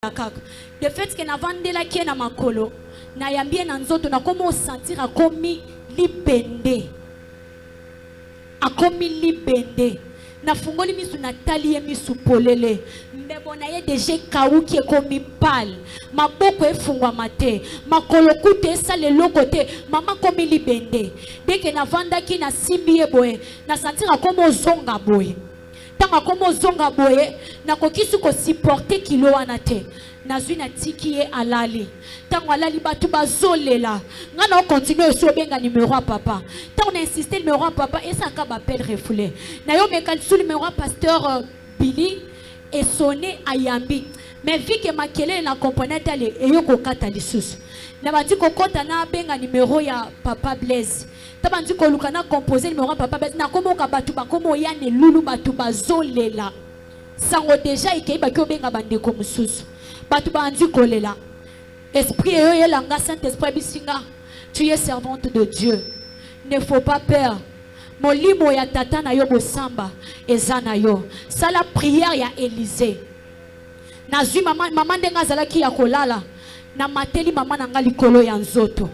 de fait que na vandela qui na makolo na yambie na nzoto na komo sentir akomi libende na fungoli misu na tali ye misu polele mbebo na ye deje kauki ekomi pal maboko efungwa mate makolo kute esale lokote mama komi libende deke na vandaki na simbi ye boye na sentir akomo zonga boye tanga komo zonga boye na kokisu ko supporter kilo wana te nazwi na tiki ye alali tango alali batu bazolela ngana on continue so benga numéro à papa tango na insister numéro à papa et ça ka appel refoulé na yo mekali sur numéro à pasteur Billy et sonné ayambi mais vu que makele na componente ale eyo ko kata lisusu na bandi ko kota na benga numéro ya papa Blaise tabandi ko luka na composer numéro à papa Blaise na komo ka batu ba komo yane lulu batu bazolela sango déjà ikei ba ko benga bande ko mususu batu bandi kolela esprit et langa Saint-Esprit bisinga tu es servante de Dieu ne faut pas peur molimo ya tata na yo bosamba ezana yo sala prière ya Élysée nazwi mama ndenga zalaki ya kolala na mateli mama nanga likolo ya nzoto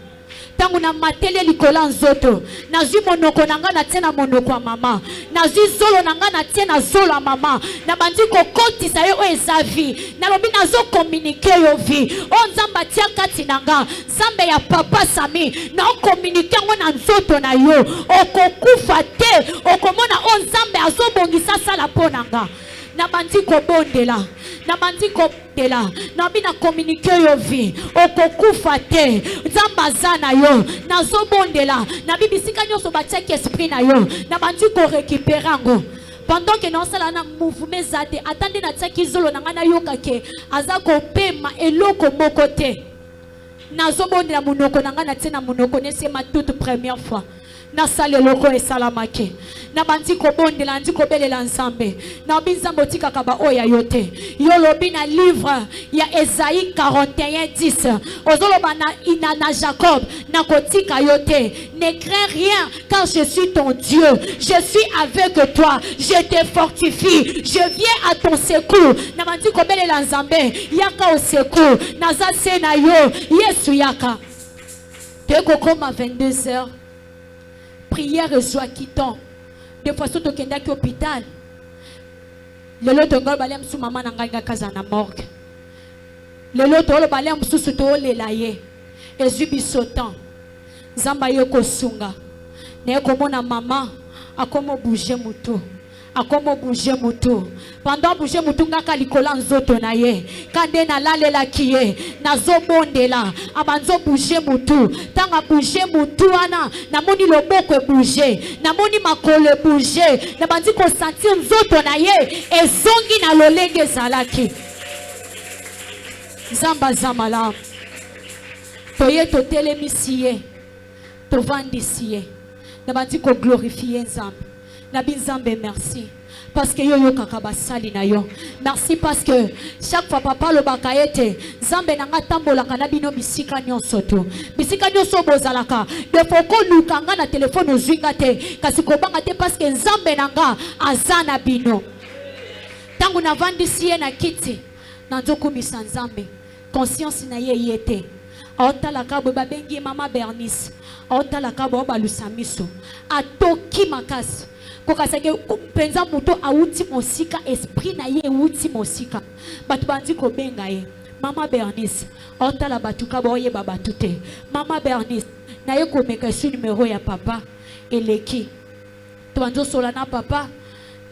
tangu na mateli likolo nzoto nazwi monoko nanga na tena monoko ya mama nazwi zolo nanga na tena zolo ya mama na bandi kokotisa yo ezavi na lobi nazo communiquer yo vi o nzamba tia kati nanga nzambe ya papa Sami na communiquer ngo na nzoto na yo okokufa te okomona o nzambe azobongisa sala ponanga na bandi kobondela na bandi kobondela na bina communiquer yo vi okokufa te nzamba zana yo na zobondela na bibisika nyoso batiaki esprit na yo na bandi ko récupérer ngo pendant que non sala na mouvement zate attendez na tiaki zolo na ngana yoka ke azako pema eloko moko te na zobondela munoko na ngana tena munoko ne c'est ma toute première fois na sale loko e salamake na bandi ko bondela ndi ko belela nzambe na binzambo tika kaba oya yote yolobi na livre ya Esaïe 41:10 ozoloba na Jacob na kotika yote ne crains rien car je suis ton Dieu je suis avec toi je te fortifie je viens à ton secours na bandi ko belela nzambe yaka au secours na za sena yo Yesu yaka te kokoma 22h prière soit quittant de façon to kenda ki hôpital lelo to ngol balem su mama na nganga kaza na morgue lelo to lo balem su to lela ye ezubi sotan zamba yo ko sunga ne ko mona mama akomo bouger mutu akomo bouger mutu pendant bouger mutu ngaka likola nzoto na ye kande na lalela kiye na zobondela abanzo bouger mutu tanga bouger mutu wana na moni loboko e bouger na moni makolo e bouger na bandi ko sentir nzoto na ye ezongi na lolenge zalaki zamba zamala toye to telemisiye to vandisiye na bandi ko glorifier nzambe na binzambe merci parce que yo kaka sali na yo merci parce que chaque fois papa lo bakaete zambe nanga tambola kana bino bisika nyonso to bisika nyonso bozalaka de foko lukanga na téléphone ozwinga te kasi ko banga te parce que zambe nanga azana bino tangu na vandisi ye na kiti na nzoku misanzambe conscience na ye yete otala kabo babengi mama Bernice otala kabo balusamiso atoki makasi kokasake penza muto auti mosika esprit na ye uti mosika batu bandi ko benga ye mama Bernice otala batuka boye babatu te mama Bernice na ye ko meka su numéro ya papa eleki to banzo sola na papa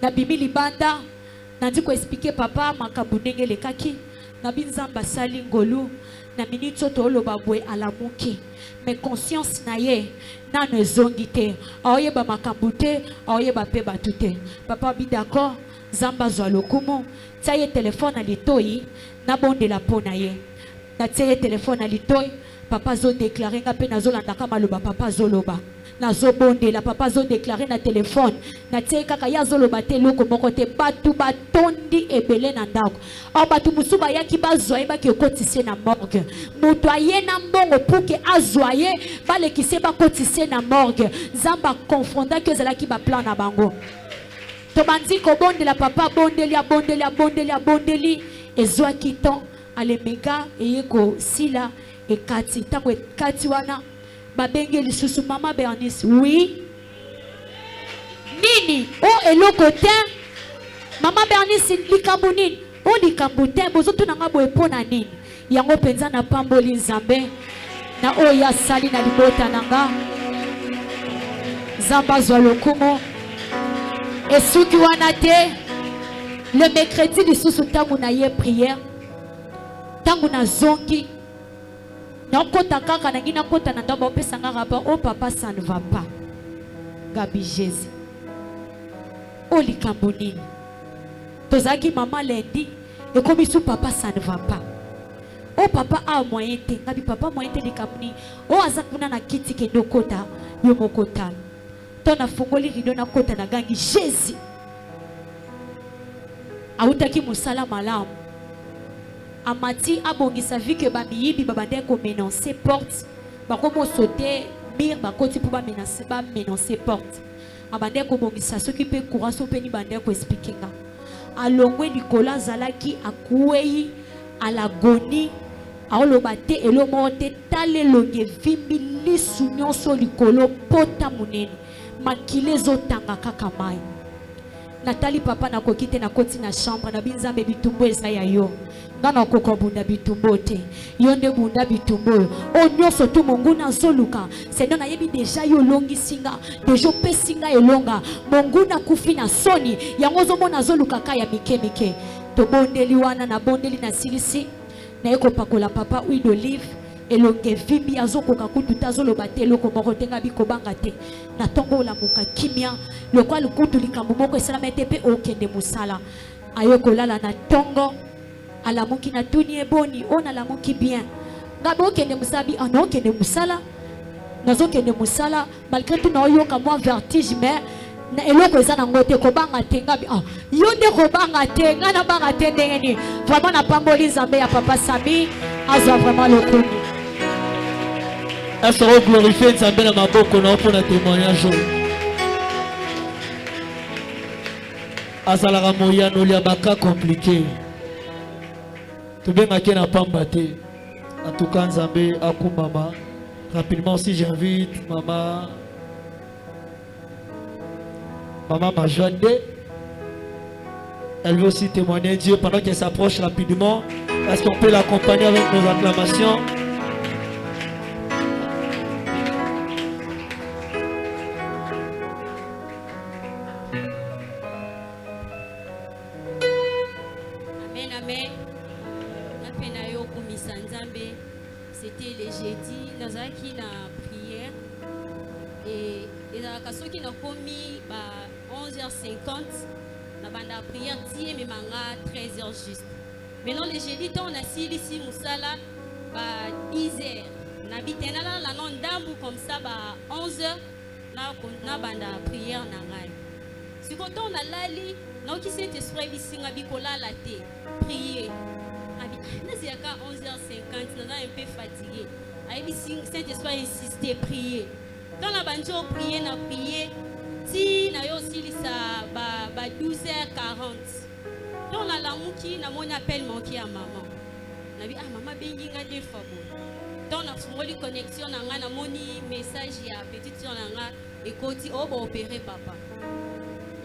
na bibili banda na ndiko expliquer papa makabu ndenge lekaki na binzamba sali ngolu na minute to loba boy alamuki mais conscience na ye na ne zongite aoye ba makambute aoye ba pe batute papa bi d'accord zamba zwa lokumu taye téléphone alitoi na bonde la pona ye na taye téléphone alitoi papa zo déclarer nga pe nazo landaka maloba papa zoloba nazo bonde la papa zo déclarer na téléphone na taye kaka ya zoloba te loko moko te batu batondi ebele na ndako o batu musuba yaki bazwa ye baki kotise na morgue mutu aye na mbongo puke azwaye balekise bakotise na morgue zamba konfonda ke ezalaki ba plan na bango to bandi ko bonde la papa bondeli abondeli ezwaki temps alemeka eyeko sila ekati tango ekati wana babenge lisusu mama Bernice oui nini o eloko te mama Bernice likambo nini o likambo te bozoto nanga boye pona nini yango penza na pamboli Nzambe na oya sali na libota nanga Zamba zwa lokumo esuki wana te le mercredi lisusu tango na ye prière tango na zongi na kota kaka na ngina kota na ndamba opesa nga rapport oh papa ça ne va pas Gabi Jésus oh likambo nini tozaki mama lundi et comme sous papa ça ne va pas oh papa a moyen te ngabi papa moyen te likambo nini oh azakuna na kiti kendo kota yo mokota to na fungoli rido na kota na gangi Jésus autaki musala malamu amati abongisa vu que bamiyibi babande ko menacer porte bakomo sauter mire bakoti pour ba menacer porte abande ko bongisa soki pe courage pe ni bande ko expliquer alongwe Nicolas zalaki akuei alagoni aoloba te elo monte tale longe vimbi lisu nyonso likolo pota munene makile zotanga kaka mai Nathalie papa na kokite na koti na chambre na binzambe bitumbo eza ya yo ngana koko bunda bitumbo te yonde bunda bitumbo o nyoso tu mungu na zoluka sendo na yebi deja yo longi singa dejo pesinga elonga mungu na kufi na soni yango zo mona zoluka kaya mike to bondeli wana na bondeli na silisi na eko pakola papa huile d'olive elonge vimbi azokoka kutu tazoloba te eloko moko te nga bikobanga te na tongo olamuka kimia lokwa lukutu likambo moko esalama ete pe okende musala ayokolala na tongo alamuki na tuni eboni ona alamuki bien nga okende musabi ana okende musala nazokende musala malgré tout na oyoka moi vertige mais na eloko eza na ngote kobanga te ngabi yonde kobanga te nga na banga te ndenge ni vraiment na pamboli Nzambe ya papa Sami azwa vraiment le coup. Est-ce qu'on glorifie Nzambe na maboko na pour na témoignage azalaka moya no lia baka compliqué to benga kena pamba te en tout cas Nzambe akumbama rapidement si j'invite maman Majande, elle veut aussi témoigner Dieu pendant qu'elle s'approche rapidement. Est-ce qu'on peut l'accompagner avec nos acclamations? Amen, amen. C'était le jeudi, dans la prière. Et dans la qui n'a commis 11h50, la prière mais 13h juste. Maintenant, le jeudi, on a ici Moussala 10h. On habite la non d'ambou comme ça 11h. On a prière. Si quand on a l'ali, on a qui s'est esprit la thé, prier. On a 11h50, on a un peu fatigué. Saint-Esprit insisté, prier. Quand la banjo prier, na prier, si na yo aussi ça 12h40. Quand la lamuki na mon appel manqué à maman. Na bi maman bengi nga de fabo. Quand na fumoli connexion na nga na moni message ya petite sœur na nga et koti o ba opérer papa.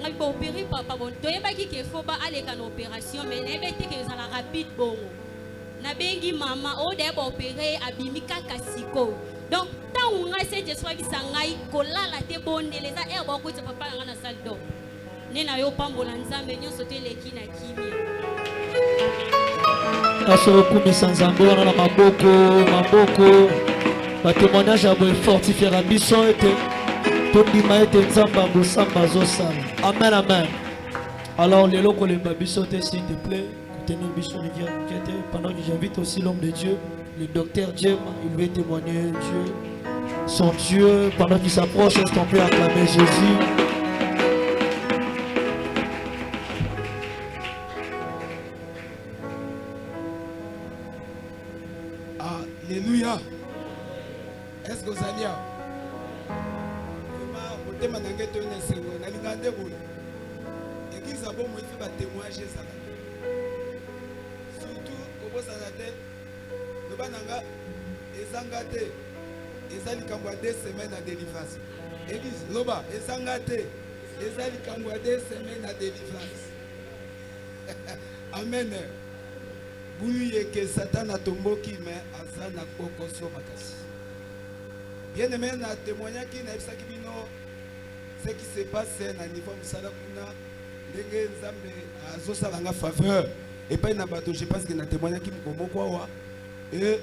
Nga ba opérer papa bon to yeba ki ke faut ba aller kan opération mais na bete ke za la rapide bongo. Na bengi maman o de ba opérer abimika kasiko. Donc, tant on a cette esprit qui s'engaille, colla la té bonne, les a air beaucoup de papa dans la salle d'eau. Nena yo pambolanza, mais nous sauter les kina kimi. Asoko misanzambo na maboko, ba témoignage a beau fortifier la mission était tout dima était nzamba bosamba zosala. Amen, amen. Alors les locaux les babiso s'il te plaît, tenir mission les gars, pendant que j'invite aussi l'homme de Dieu. Le docteur Jem, il veut témoigner Dieu, son Dieu, pendant qu'il s'approche, est-ce qu'on peut acclamer Jésus? Alléluia. Est-ce que vous allez bien? Surtout, bosana te loba nanga ezanga te ezali kamwa 2 semaines à délivrance église loba ezanga te ezali kamwa 2 semaines à délivrance amen bulu yeke Satan atomboki mais aza na kokoso makasi bien aimé na témoignaki na ebisaki bino ce qui se passe na niveau musala kuna ndenge nzambe azosalanga faveur et pas na bato je pense que na témoignaki moko awa et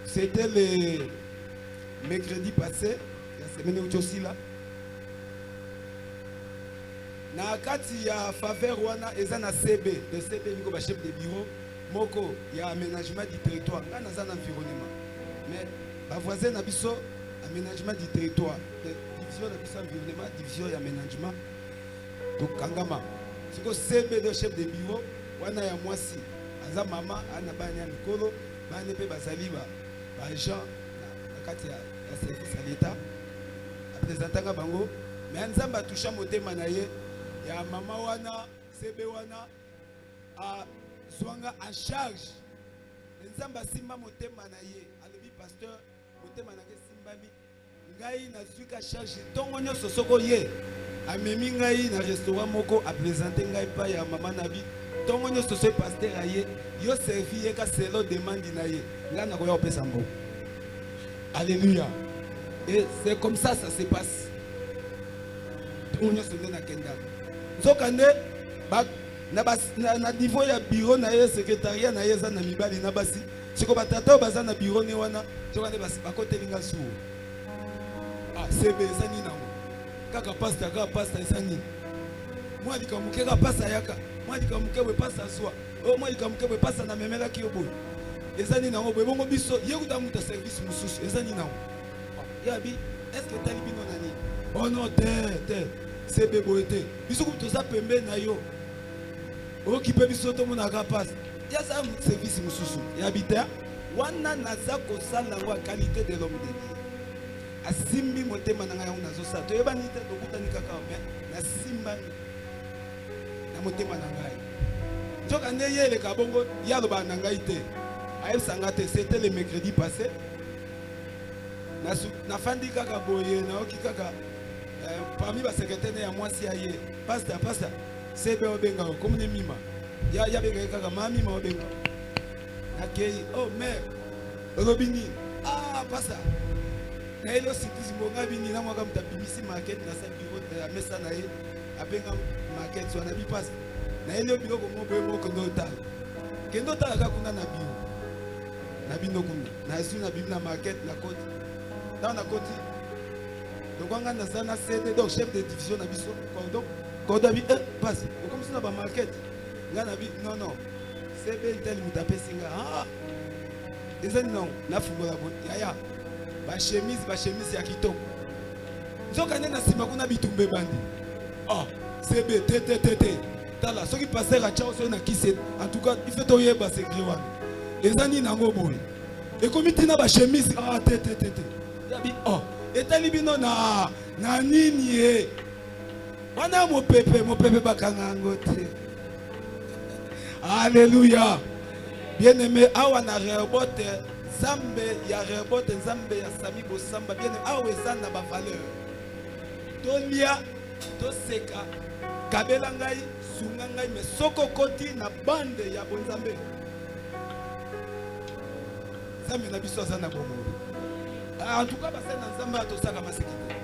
c'était le mercredi passé la semaine où aussi là na kati ya faveur wana eza na CB de CB niko ba chef de bureau moko ya aménagement du territoire nga naza na environnement mais ba voisin na biso aménagement du territoire division na biso environnement division ya aménagement donc kangama siko CB de chef de bureau wana ya mwasi aza mama ana banya mikolo bane pe bazali ba agent na kati ya service à l'état représentanga bango mais nzamba toucha motema na ye ya mama wana CB wana a zwanga en charge nzamba simba motema na ye alobi pasteur motema na ke simbami ngai na zwika charge tongo nyonso soko ye amemi ngai na restaurant moko a présenter ngai pa ya mama na bi tongo nyonso so pasteur aye yo servi ye ka selo demande na ye nga na koya opesa mbo alléluia et c'est comme ça se passe tongo nyonso na kenda nzokande na niveau ya bureau na ye secrétariat na ye za na mibali na basi siko batata baza na bureau ne wana tokande bakotelinga suo CB ezani nango kaka pasta ezani mwa likamuke ka pasta yaka mwa likamuke we pasta swa mwa likamuke we pasta na memela ki oboy ezani nango boy bongo biso yekuta muta service mususu ezani nango yabi est-ce que tali bino nani oh non te CB boyete biso ku toza pembe na yo okipe biso to mona ka pasta ya za service mususu yabi te wana naza kosala ngo qualité de l'homme de Dieu asimbi motema na ngai nazo sa to yebani te dokutani kaka mais na simba na motema na ngai njoka ne yele ka bongo ya loba na ngai te ayebisanga te c'était le mercredi passé na fandi kaka boye na oki kaka parmi ba secrétaire ya mwasi ya ye pasteur CB obenga comme ne mima ya benga kaka mami ma obenga akei oh mère robini pasteur na elo sitisi mbonga bini na mwaka mtapimisi market na sa bureau ya mesa na ye abenga market so na bipas na elo biloko moboye moko kendo tala ka kuna na bio na bino kuna na su na bibi na market na koti na koti donc anga na sana CD donc chef de division na biso donc bi passe comme ça na ba market nga na bi non CB tel mutapesi nga ezani non na fungola bo ya ba chemise ya kitoko nzoka nena sima kuna bitumbe bandi CB te tala soki passer a chao so na kise en tout cas il fait toyeba secret wana ezani nango boye e komiti na ba chemise te yabi etali bino na nini wana mopepe bakanga ngo te alléluia bien aimé awa na rebote Zambe ya rebote Zambe ya sami bosamba bien aweza na ba valeur tolia toseka kabela ngai sunga ngai me soko koti na bande ya bonzambe Zambe na biso sana bomo en tout cas basa na Nzamba tosaka masekite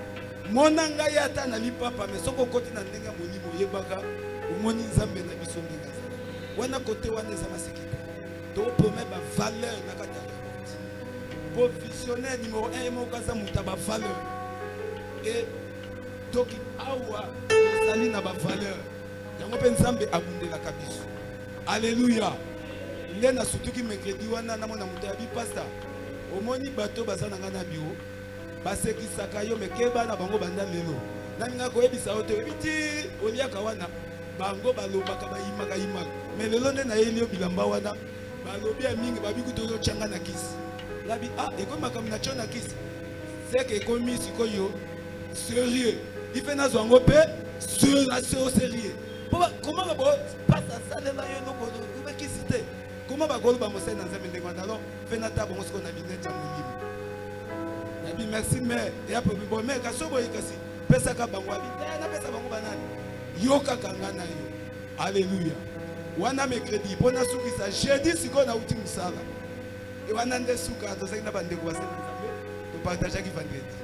mona ngai ata na lipapa me soko koti na ndenga molimo yebaka umoni Nzambe na biso ndenga wana kote wana za masekite to promet ba valeur na kata visionnaire numéro 1 mokaza mutaba valeur et donc awa sali na ba valeur yango pe Nzambe abundela kabiso alléluia ndena sutuki mercredi wana na mona mutabi pastor omoni bato bazana ngana bio basekisaka yo mekeba na bango banda lelo naninga koyebisa oto ebiti oliaka wana bango balobaka bayimaka mais lelo nde na yeli yo bilamba wana balobi ya mingi babiku to changa na kisi labi ekomi makambo na chona kisi seke ekomi sikoyo sérieux ife nazwa ngo mpe sérieux comment passe asalela yo eloko ube kisi te comment va golo ba mosé dans un ndengwana alors fait na tabo ngosiko na binete ya molimo nabi merci mais ya po bon mais ka sobo yikasi pesa ka bango abi na pesa bango banani yoka kanga na yo alléluia wana mercredi pona suki sa jeudi siko na uti musala et wana nde suka to sai na bande ko basela nzambe to partager ki vendredi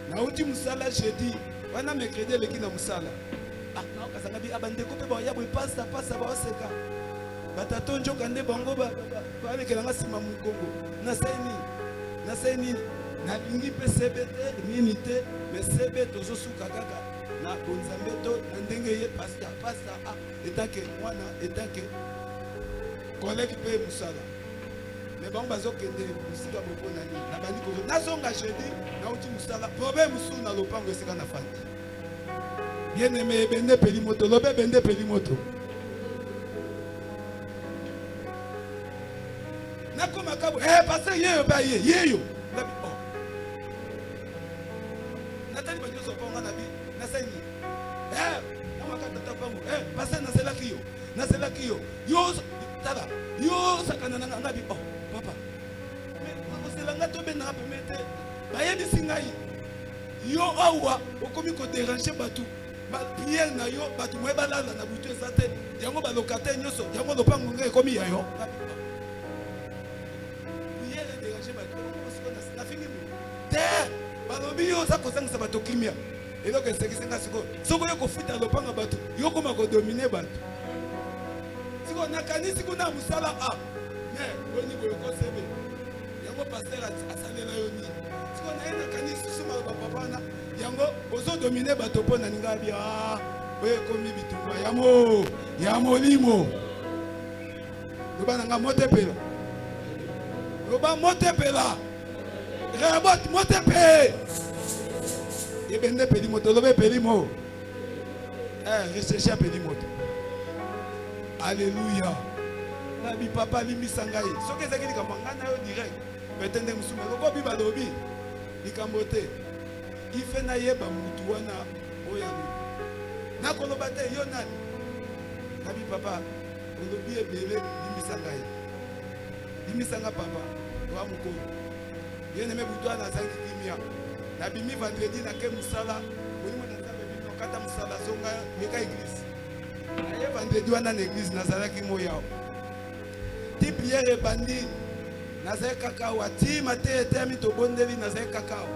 na uti musala jeudi wana mercredi leki na musala na okasanga bi abande ko pe ba ya bo pasta ba oseka batato njoka nde bango ba lekelanga sima mukongo na saini na lingi pe sebete nini te mais sebe tozo suka kaka na bonzambe to na ndenge ye pasta etake mwana etake collègue pe musala mais bango bazokende musika bopo nani na bandi kozo nazonga jeudi na uti musala problème musu na lopango esika na fandi bien aimé bende peli moto lobe bende peli moto nakoma kabo parce yeyo ba yeyo nabi oh natali ba nyoso ponga nabi nasaini na makata tapangu parce naselaki yo yo tala yo sakana na nabi oh papa mais oselanga to be na permettre bayebi singai yo awa okomi ko déranger batu ba prière na yo batu mwe balala na butu ezate yango ba locataire nyoso yango lopango ngai komi ya yo balobi yo oza kozangisa bato kimia eloko esekisenga sikoyo soki oyo kofuta lopanga bato yo koma kodomine bato sikoyo nakanisi kuna mosala me oyini boyo kosebe yango paster asalela yo nini sikoyo naye nakanisi suma bapapa wana yango ozodomine bato mpo na ninga bia oyo ekomi bitumba ya molimo loba nanga motepela loba motepela Rabot motepe. Ebende peli moto lobe peli mo. Rechercher peli moto. Alléluia. Nabi papa limisa ngai. Soki ezaki likambo ngana yo direct. Betende musume loko bi balobi. Likambo te. Ife na yeba mutu wana oyanu. Na koloba te yo nani. Nabi papa olobi ebele limisa ngai. Limisa nga papa. Wa mukolo. Bien aimé Boudoua na zangi kimia. Na bimi vendredi na ke musala. Bonimo na zabe bino kata musala zonga meka église. Na ye vendredi wana na église nazalaki moya. Ti prière bandi. Nazay kakao ati mate etemi to bondeli nazay kakao.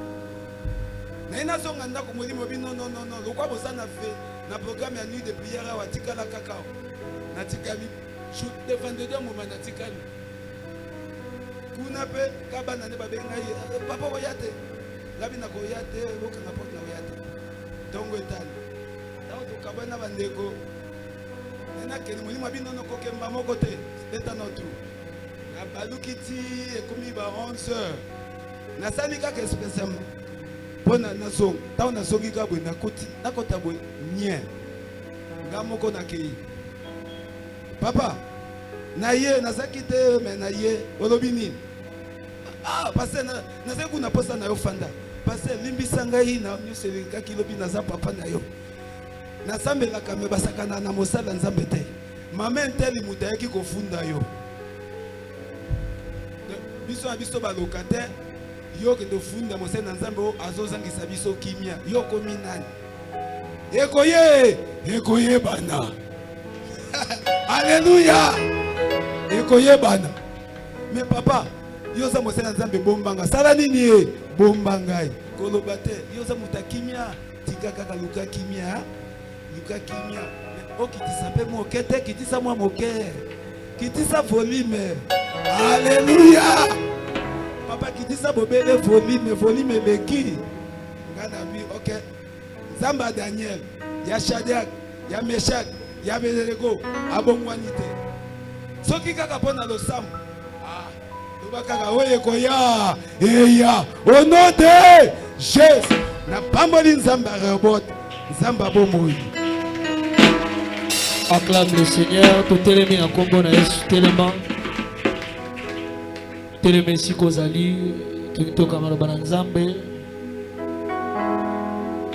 Na ina zonga ndako molimo bino non. Lokwa boza na fe na programme ya nuit de prière wa tikala kakao. Na tikali. Shoot de vendredi mo na tikali. Kuna pe kabana ne babenga ye papa oyate labi na koyate loka na porte na oyate tongo etali tawo to kabana bandeko nena keni molimo abino no kokemba moko te leta notre na balukiti ekomi ba 11h na sali kaka spécialement pona na so tawo na soki ka bwe na koti na kota bwe nye nga moko na kei papa na ye na zakite me na ye olobi nini parce que na kuna posa na yo fanda parce que limbisa ngai na nyuselika kilobi na za papa na yo na sambela kame basakana na mosala nzambe te mama nteli mutayaki kofunda yo biso ba locataire yo ke do funda mosala nzambe o azozangisa biso kimia yo komi nani ekoye bana alléluia ekoye bana mais papa yoza mosala nzambe bombanga sala nini bombanga koloba te yoza mutakimia tika kaka luka kimia okitisa pe moke te kitisa mwa moke kitisa volume alléluia papa kitisa bobele volume leki ngana bi OK nzamba Daniel ya Shadrach ya Meshach ya Abednego abongwani te soki kaka pona losambo Bakaka oye koya eya au nom de Jésus na pamboli nzamba robot nzamba bomoi. Acclame le Seigneur, tout télémi en combo na Yesu tellement. Télémi si kozali, tout kamalo bananzambe.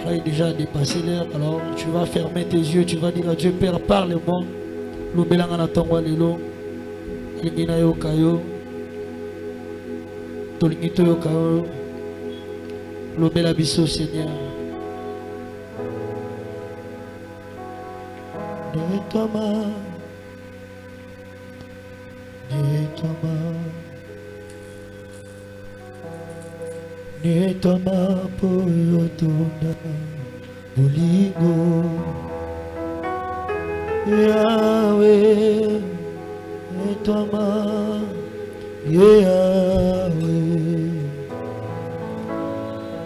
Là il est déjà dépassé l'heure, alors tu vas fermer tes yeux, tu vas dire à Dieu Père parle-moi. Lobelanga na tongwa lelo. tolingi nayoka yo, tolingi toyoka yo, lobela biso Seigneur. Nettoie-moi, nettoie-moi pour yotona bolingo. Yahweh, nettoie-moi, Yahweh,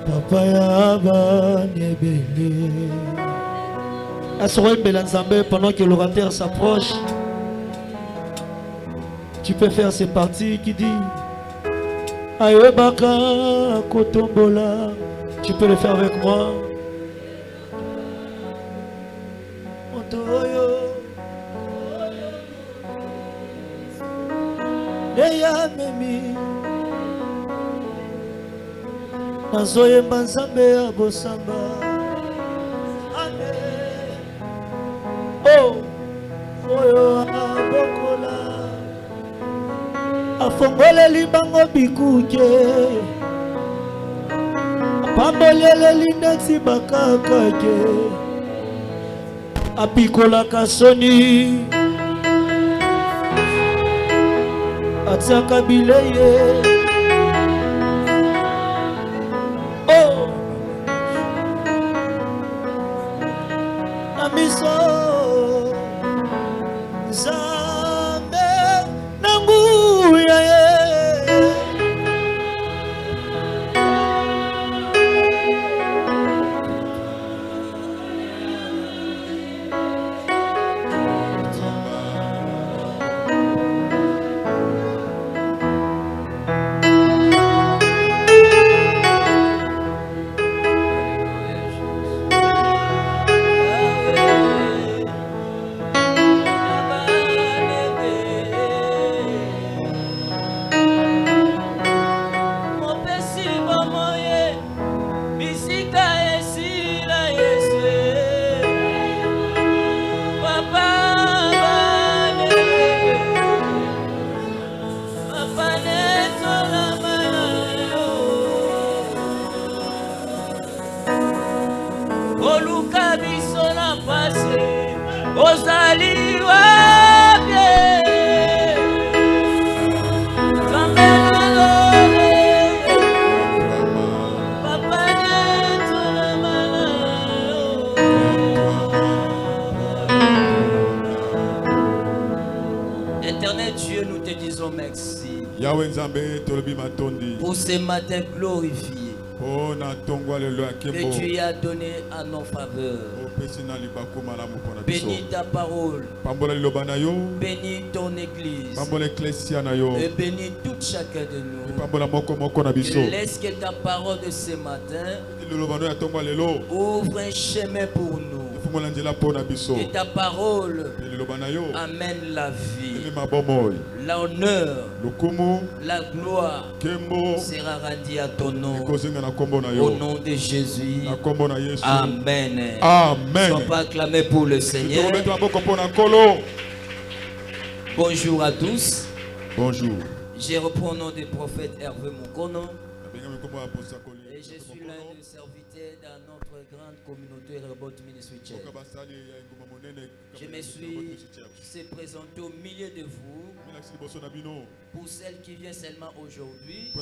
Papa Yaba Nebele. Assourez Belanzambe pendant que l'orateur s'approche. Tu peux faire ces parties qui dit Ayebaka Kotombola. Tu peux le faire avec moi. Otoyo Leya Memi Nazoye Banzambe Abosamba. Oh, oyo abokola afongole libango bikuke apambolele lineti bakakake apikola kasoni atiaka bileye. Oh, na miso Zambe nanguya ye. Éternel Dieu, nous te disons merci pour ce matin glorifié que tu as donné à nos faveurs. Bénis ta parole, bénis ton église et bénis tout chacun de nous. Et laisse que ta parole de ce matin ouvre un chemin pour nous. Que ta parole amène la vie, l'honneur, la gloire sera rendue à ton nom. Au nom de Jésus. Amen. Amen. Sois pas acclamé pour le Seigneur. Bonjour à tous. Bonjour. Je reprends le nom du prophète Hervé Mukono. Et je suis l'un des serviteurs dans notre grande communauté Robot Ministry Church. Je me suis présenté au milieu de vous. Pour celles qui viennent seulement aujourd'hui,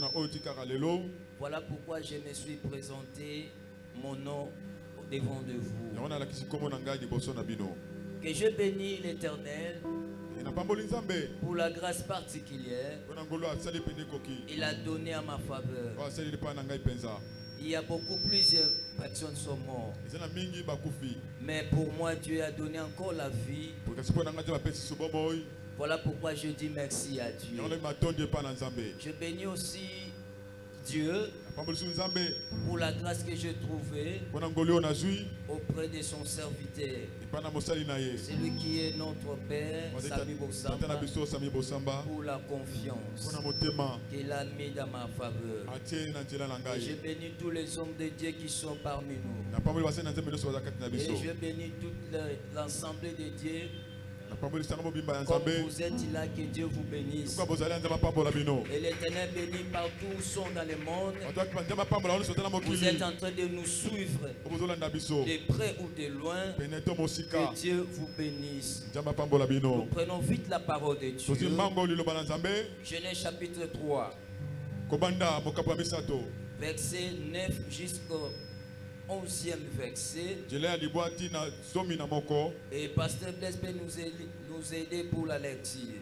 voilà pourquoi je me suis présenté mon nom devant de vous. Que je bénis l'Éternel pour la grâce particulière il a donné à ma faveur. Il y a beaucoup plusieurs personnes sont mortes, mais pour moi Dieu a donné encore la vie. Voilà pourquoi je dis merci à Dieu. Je bénis aussi Dieu pour la grâce que j'ai trouvée auprès de son serviteur. C'est lui qui est notre Père, Sami Bossamba, pour la confiance qu'il a mis dans ma faveur. Et je bénis tous les hommes de Dieu qui sont parmi nous. Et je bénis tout l'ensemble de Dieu Comme vous êtes là, que Dieu vous bénisse. Et l'Éternel bénit partout où sont dans le monde. Vous êtes en train de nous suivre de près ou de loin. Que Dieu vous bénisse. Nous prenons vite la parole de Dieu. Genèse chapitre 3. Verset 9 jusqu'au 11e verset. Et Pasteur Blaise peut nous aider pour la lecture.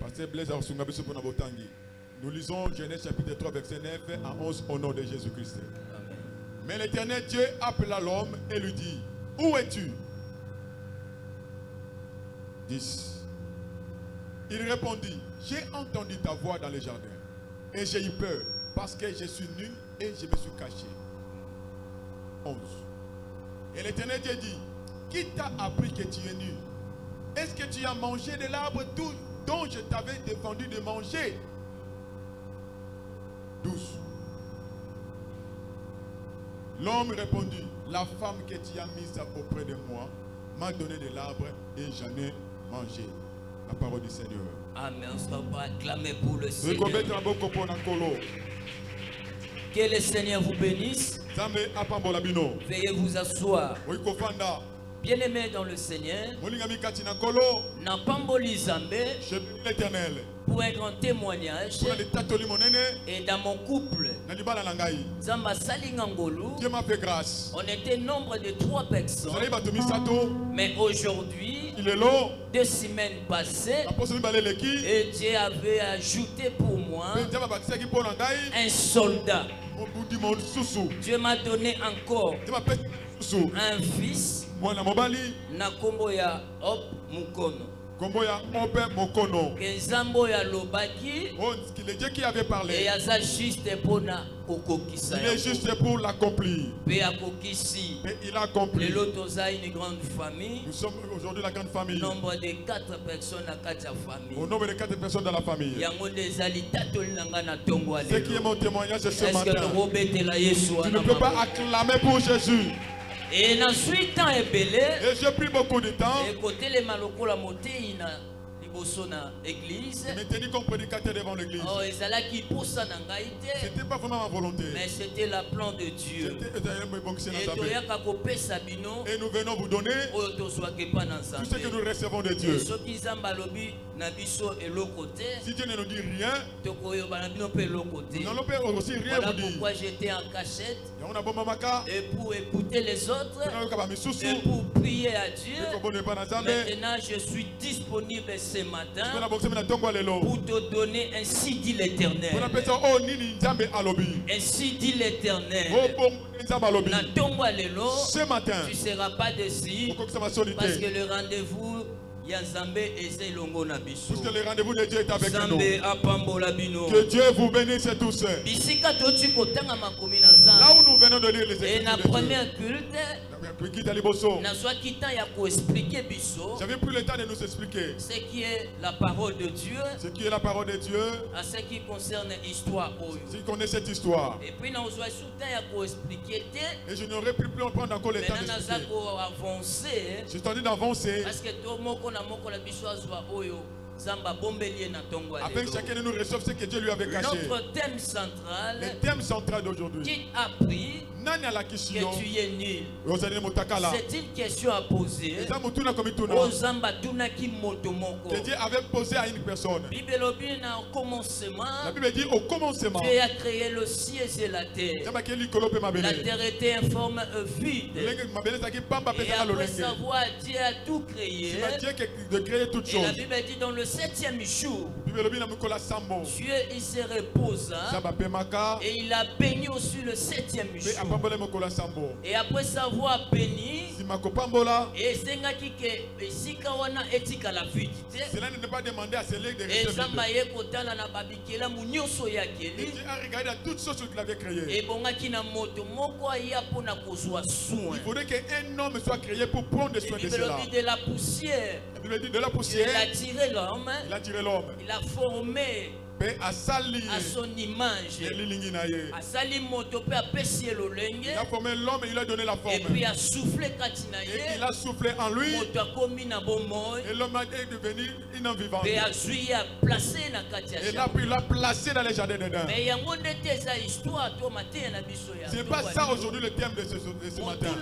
Nous lisons Genèse chapitre 3 verset 9 à 11 au nom de Jésus-Christ. Mais l'Éternel Dieu appela l'homme et lui dit: Où es-tu? 10. Il répondit: J'ai entendu ta voix dans le jardin et j'ai eu peur parce que je suis nu et je me suis caché. 11. Et l'Éternel Dieu dit: Qui t'a appris que tu es nu? Est-ce que tu as mangé de l'arbre dont je t'avais défendu de manger? 12. L'homme répondit: La femme que tu as mise auprès de moi m'a donné de l'arbre et j'en ai mangé. La parole du Seigneur. Amen. On va acclamer pour le Seigneur. Que le Seigneur vous bénisse. Veuillez vous asseoir. Bien-aimés dans le Seigneur, Napamboli Zambé, pour un grand témoignage, et dans mon couple, Zamba Salingangolu, on était nombre de 3 personnes, mais aujourd'hui, 2 semaines passées, et Dieu avait ajouté pour moi un soldat. Dieu m'a donné encore un fils. Nakombo ya Op Mukono. Que Zambo ya Lobaki. Le Dieu qui avait parlé. Et yaza juste pour na kokokisa. Il est juste pour l'accomplir. Et il a accompli. Le Lotoza une grande famille. Nous sommes aujourd'hui la grande famille. Nombre de 4 personnes à 4 familles. Au nombre de 4 personnes dans la famille. Ce qui est mon témoignage ce matin. Tu ne peux pas acclamer pour Jésus. Et ensuite, et j'ai pris beaucoup de temps. Et côté les malokola moté na liboso na église. Je me tenais comme prédicateur devant l'église. Oh, ezala ki posa na ngai te. C'était pas vraiment ma volonté. Mais c'était la plan de Dieu. Et nous venons vous donner tout ce que nous recevons de Dieu. Si Dieu ne nous dit rien, nous n'allons pas aussi rien vous dire. Pourquoi j'étais en cachette et pour écouter les autres et pour prier à Dieu. Maintenant je suis disponible ce matin pour te donner ainsi dit l'Éternel. Ainsi dit l'Éternel. Ce matin, tu ne seras pas déçu parce que le rendez-vous puisque le rendez-vous de Dieu est avec nous. Que Dieu vous bénisse tous. Là où nous venons de lire les Écritures, et la première culte, j'avais pris le temps de nous expliquer ce qui est la parole de Dieu, ce qui est la parole de Dieu, à ce qui concerne l'histoire. Si vous connaissez cette histoire, et puis nous avons expliqué, et je n'aurais plus prendre encore le temps d'expliquer. Je suis en train d'avancer. Parce que tout le monde afin que chacun de nous reçoive ce que Dieu lui avait caché. Notre thème central, le thème central d'aujourd'hui, qui a pris que tu es nul. C'est une question à poser. Que Dieu avait posé à une personne. La Bible dit au commencement, Dieu a créé le ciel et la terre. La terre était informe vide. Et après savoir, Dieu a tout créé. Et la Bible dit dans le 7e jour, Dieu il se reposa et il a béni aussi le 7e jour. Et après savoir béni, et cela ne pas demander à celui de rester vide. Dieu a regardé à toutes choses qu'il avait créées. Il faudrait qu'un homme soit créé pour prendre soin de cela. De la poussière. La Bible dit de la poussière. Il a tiré l'homme. Il a tiré l'homme. Il a formé à son image. Il a formé l'homme et il a donné la forme. Et puis a soufflé katina. Et il a soufflé en lui. Et l'homme est devenu invivant. Et a placé na katia. Et là puis il l'a placé dans les jardins d'Éden. Mais c'est pas ça aujourd'hui le thème de ce matin.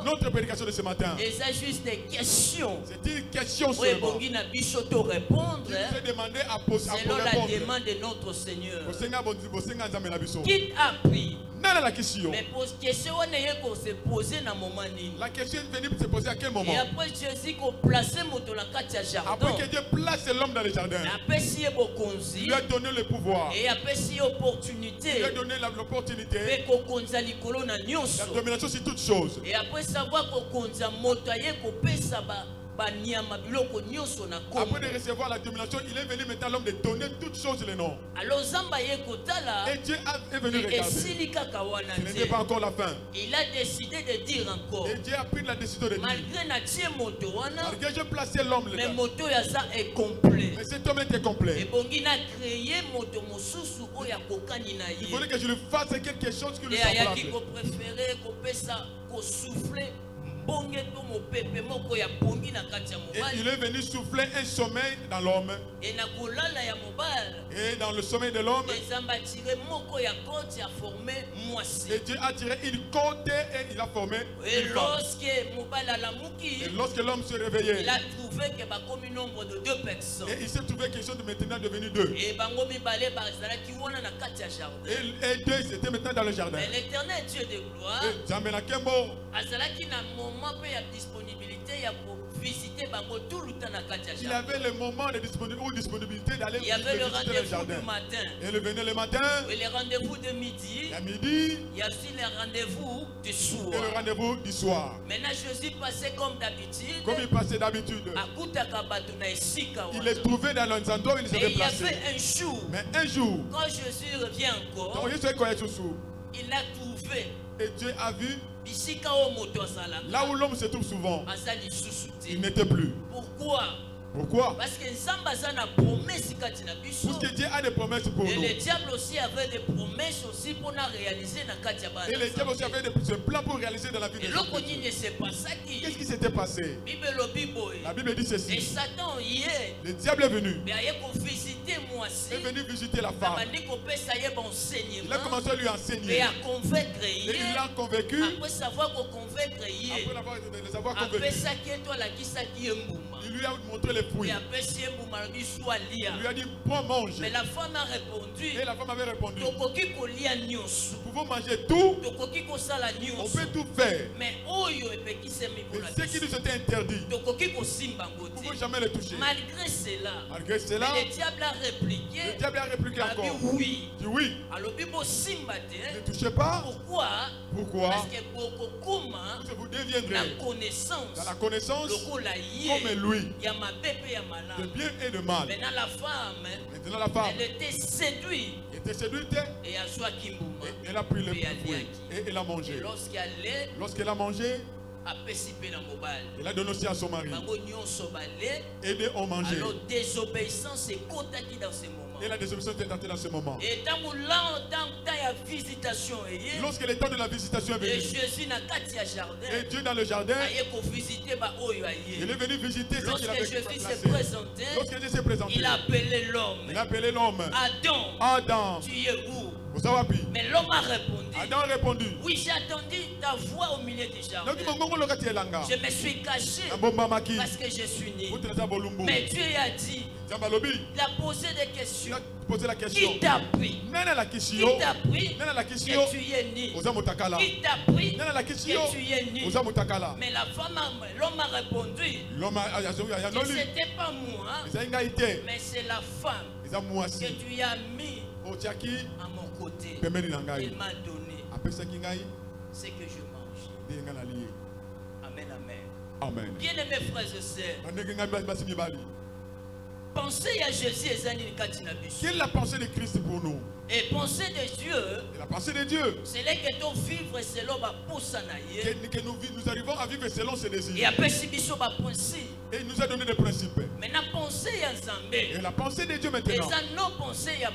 Notre prédication de ce matin. C'est juste des questions. C'est une question seulement. Qui nous est demandé à poser. Selon la demande de notre Seigneur. Qui a pris? La question. Mais question se poser dans moment. La question est venue se poser à quel moment? Et après Jésus a placé jardin. Après que Dieu place l'homme dans le jardin. Il lui a donné le pouvoir. Et après opportunité. Il lui a donné l'opportunité. La domination sur toutes choses. Et après savoir qu'on après de recevoir la domination, il est venu maintenant l'homme de donner toutes choses les noms. Et Dieu est venu regarder. Ce n'était pas encore la fin. Il a décidé de dire encore. Et Dieu a pris la décision de dire. Malgré j'ai placé l'homme mais moto est complet. Mais cet homme était complet. Et Bongina a créé moto mosusu oya kokani na ye. Il voulait que je lui fasse quelque chose qui lui semblable. semblable. Et il a préféré qu'on ça, qu'on souffle. Et il est venu souffler un sommeil dans l'homme. Et dans le sommeil de l'homme, et Dieu a tiré une côte et il a formé une et lorsque l'homme se réveillait, il a trouvé que nombre de 2 personnes. Et il s'est trouvé quelque chose de maintenant devenu 2. Et deux ils étaient maintenant dans le jardin. Mais l'Éternel Dieu de gloire, il avait le moment de disponibilité d'aller visiter le jardin. Et il venait le matin. Et le rendez-vous de midi. À midi. Il y a aussi le rendez-vous du soir. Et le rendez-vous du soir. Maintenant Jésus passait comme d'habitude. Comme il passait d'habitude. Il est trouvé dans un endroit où il s'était placé. Et il y avait un jour. Mais un jour. Quand Jésus revient encore. Il a trouvé. Et Dieu a vu. Là où l'homme se trouve souvent, il n'était plus. Pourquoi? Pourquoi? Parce que Dieu a des promesses pour nous. Et le diable aussi avait des promesses aussi pour réaliser dans et le diable aussi avait des plans pour réaliser dans la vie de l'homme. Qu'est-ce qui s'était passé? La Bible dit ceci. Et Satan le diable est venu. Il est venu visiter la femme. Il a commencé à lui enseigner. Et il l'a convaincu. Après savoir qu'on convaincre. Après ça qui est toi la qui il lui a montré les fruits. Il lui a dit, prends, mange. Mais la femme a répondu. Et la femme avait répondu. Nous pouvons manger tout. On peut tout faire. Mais ce qui nous était interdit, nous ne pouvons jamais le toucher. Malgré cela, le diable a répliqué. Le diable a répliqué encore. Oui. Dit oui. Ne touchez pas. Pourquoi? Parce que vous deviendrez dans la connaissance comme lui. De bien et de mal. Maintenant la femme, elle était séduite. Et elle a pris le fruit et elle a mangé. Lorsqu'elle a mangé, il a donné aussi à son mari. Et deux ont mangé. Alors désobéissance est qui dans ce moment. Et la désobéissance est entrée dans ce moment. Et dans la visitation, lorsque le temps de la visitation est venu, et Dieu dans le jardin, il est venu visiter ce qu'il avait placé. Lorsque Jésus s'est présenté, il a appelé l'homme. Adam, tu es où? Mais l'homme a répondu. Adam a répondu. Oui, j'ai entendu ta voix au milieu du jardin. Je me suis caché parce que je suis né. Mais Dieu a dit. Il a posé des questions. Qui t'a pris? Qui t'a pris? Que tu es né. Qui t'a pris? Que tu es né. Mais l'homme a répondu. Que c'était pas moi. Mais c'est la femme que tu as mis à mon côté. Il m'a donné ce que je mange. Amen, amen. Bien aimés frères et sœurs, pensez à Jésus et Zaninkatina. Quelle est la pensée de Christ pour nous? Et pensée de Dieu. Et la pensée de Dieu. C'est là que nous vivre selon ma poussanaye. Que nous arrivons à vivre selon ses désirs. Et après si biso ba principe. Et il nous a donné des principes. Maintenant Et la pensée de Dieu maintenant. Ce n'est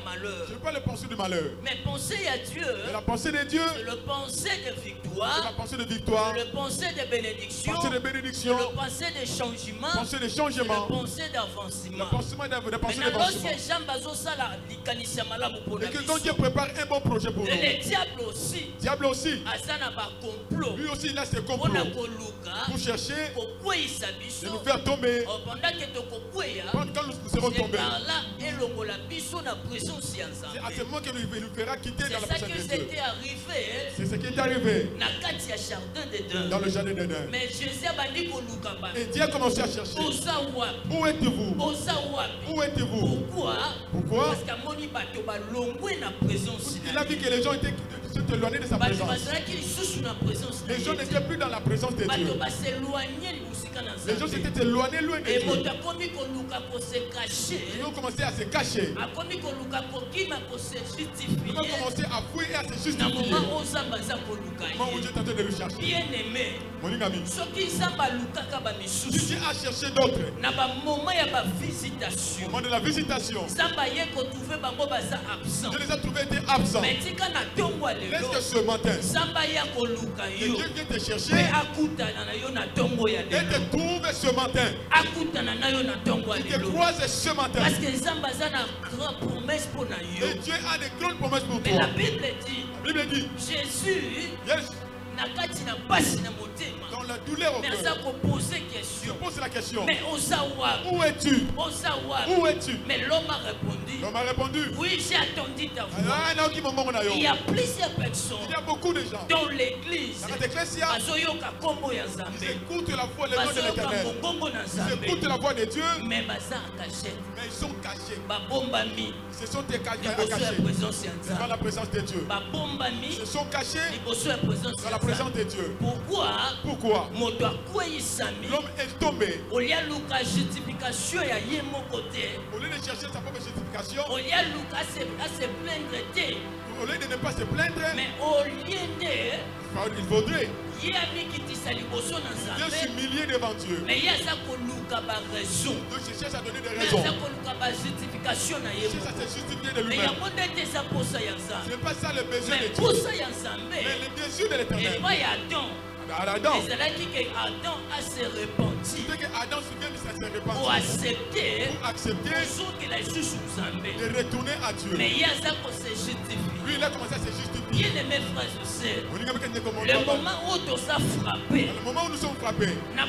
pas la pensée du malheur. Mais penser à Dieu. Et la pensée de Dieu. C'est le pensée de victoire. C'est la pensée de victoire. C'est le pensée de bénédiction. Pensée de bénédiction. C'est le pensée de changement. Pensée de changement. C'est le pensée d'avancement. La pensée d'avancement. Et que quand Dieu prépare un bon projet pour nous. Et le diable aussi. Diable aussi. Lui aussi il a ses complots. Pour chercher de nous faire tomber. Quand nous serons tombés. C'est à ce moment qu'il nous fera quitter dans la présence de Dieu. C'est ce qui est arrivé dans le jardin d'Éden. Et Dieu a commencé à chercher. Où êtes-vous? Où êtes-vous? Pourquoi? Il a vu que les gens étaient éloignés de sa présence. Les gens n'étaient plus dans la présence de Dieu. Les gens s'étaient éloignés loin de Dieu. Ils ont commencé à se cacher. Ils ont commencé à fuir et à se justifier. Au moment où Dieu est en train de le chercher. Mon ami, si Dieu a cherché d'autres, au moment de la visitation, Dieu les a trouvés étaient absents. Laisse que ce matin, que Dieu vient te chercher et te trouve ce matin. Il te croise ce matin. Parce que et Dieu a des grandes promesses pour toi. Mais la Bible dit, Jésus, dans la douleur au cœur, je pose la question. Mais où es-tu? Où es-tu? Mais l'homme a répondu. Oui, j'ai attendu ta voix. Il y a plusieurs personnes. Il y a beaucoup de gens dans l'église. Ils écoutent la voix, le nom de l'Éternel. Ils écoutent la voix de Dieu. Mais ils sont cachés. Ils se sont cachés devant la présence de Dieu. Ils se sont cachés dans la présence de Dieu. Pourquoi? L'homme est tombé. Au lieu de chercher sa propre justification, au lieu de ne pas se plaindre, mais au lieu de, il faudrait Dieu s'humilier devant Dieu. Mais il y a ça qu'on raison. Donc je cherche à donner des raisons. Il cherche à se justifier de lui-même. Ce n'est pas ça le besoin de Dieu. Mais le désir de l'Éternel. Adam a se repenti pour accepter de retourner à Dieu. Mais il y a ça qu'on se justifie. Lui, il a commencé à se justifier. Bien aimé frères et sœurs, le moment où tu as frappé, le moment où nous sommes frappés, le